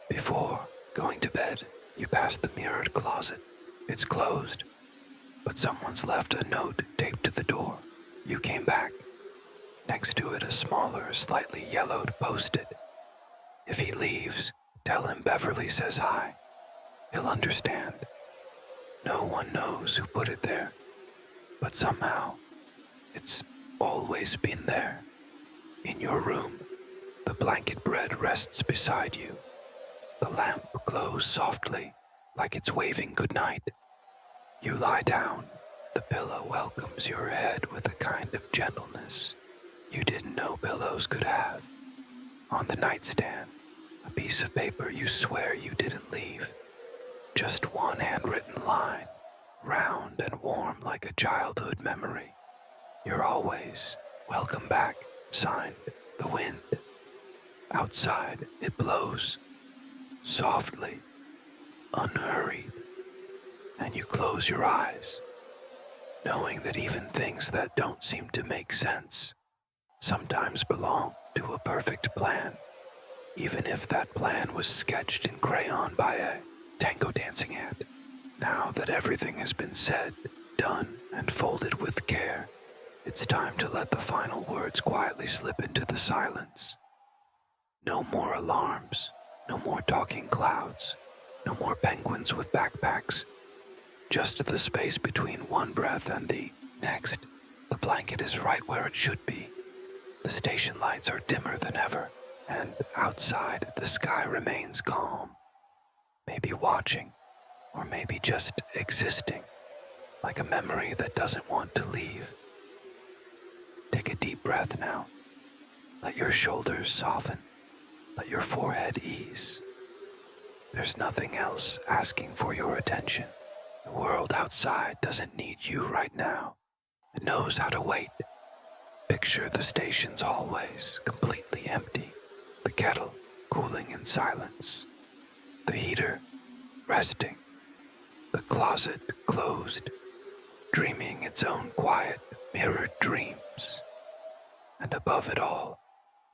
Before going to bed, you pass the mirrored closet. It's closed, but someone's left a note taped to the door. You came back. Next to it, a smaller, slightly yellowed post-it. If he leaves, tell him Beverly says hi. He'll understand. No one knows who put it there, but somehow, it's always been there. In your room, the blanket bread rests beside you. The lamp glows softly, like it's waving goodnight. You lie down. The pillow welcomes your head with a kind of gentleness you didn't know pillows could have. On the nightstand, a piece of paper you swear you didn't leave. Just one handwritten line, round and warm like a childhood memory. You're always welcome back, signed, The Wind. Outside, it blows, softly, unhurried, and you close your eyes, knowing that even things that don't seem to make sense sometimes belong to a perfect plan, even if that plan was sketched in crayon by a tango dancing ant. Now that everything has been said, done, and folded with care, it's time to let the final words quietly slip into the silence. No more alarms, no more talking clouds, no more penguins with backpacks, just the space between one breath and the next. The blanket is right where it should be. The station lights are dimmer than ever, and outside the sky remains calm, maybe watching, or maybe just existing, like a memory that doesn't want to leave. Take a deep breath now. Let your shoulders soften. Let your forehead ease. There's nothing else asking for your attention. The world outside doesn't need you right now. It knows how to wait. Picture the station's hallways completely empty, the kettle cooling in silence, the heater resting, the closet closed, dreaming its own quiet, mirrored dreams. And above it all,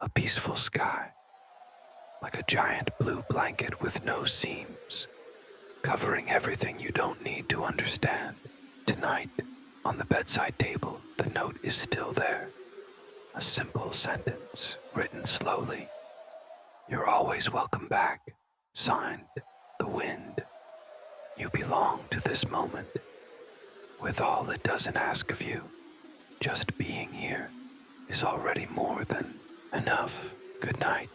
a peaceful sky, like a giant blue blanket with no seams, covering everything you don't need to understand. Tonight, on the bedside table, the note is still there. A simple sentence written slowly. You're always welcome back. Signed, The Wind. You belong to this moment. With all it doesn't ask of you, just being here is already more than enough. Good night.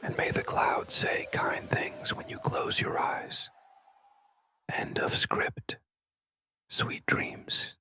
And may the clouds say kind things when you close your eyes. End of script. Sweet dreams.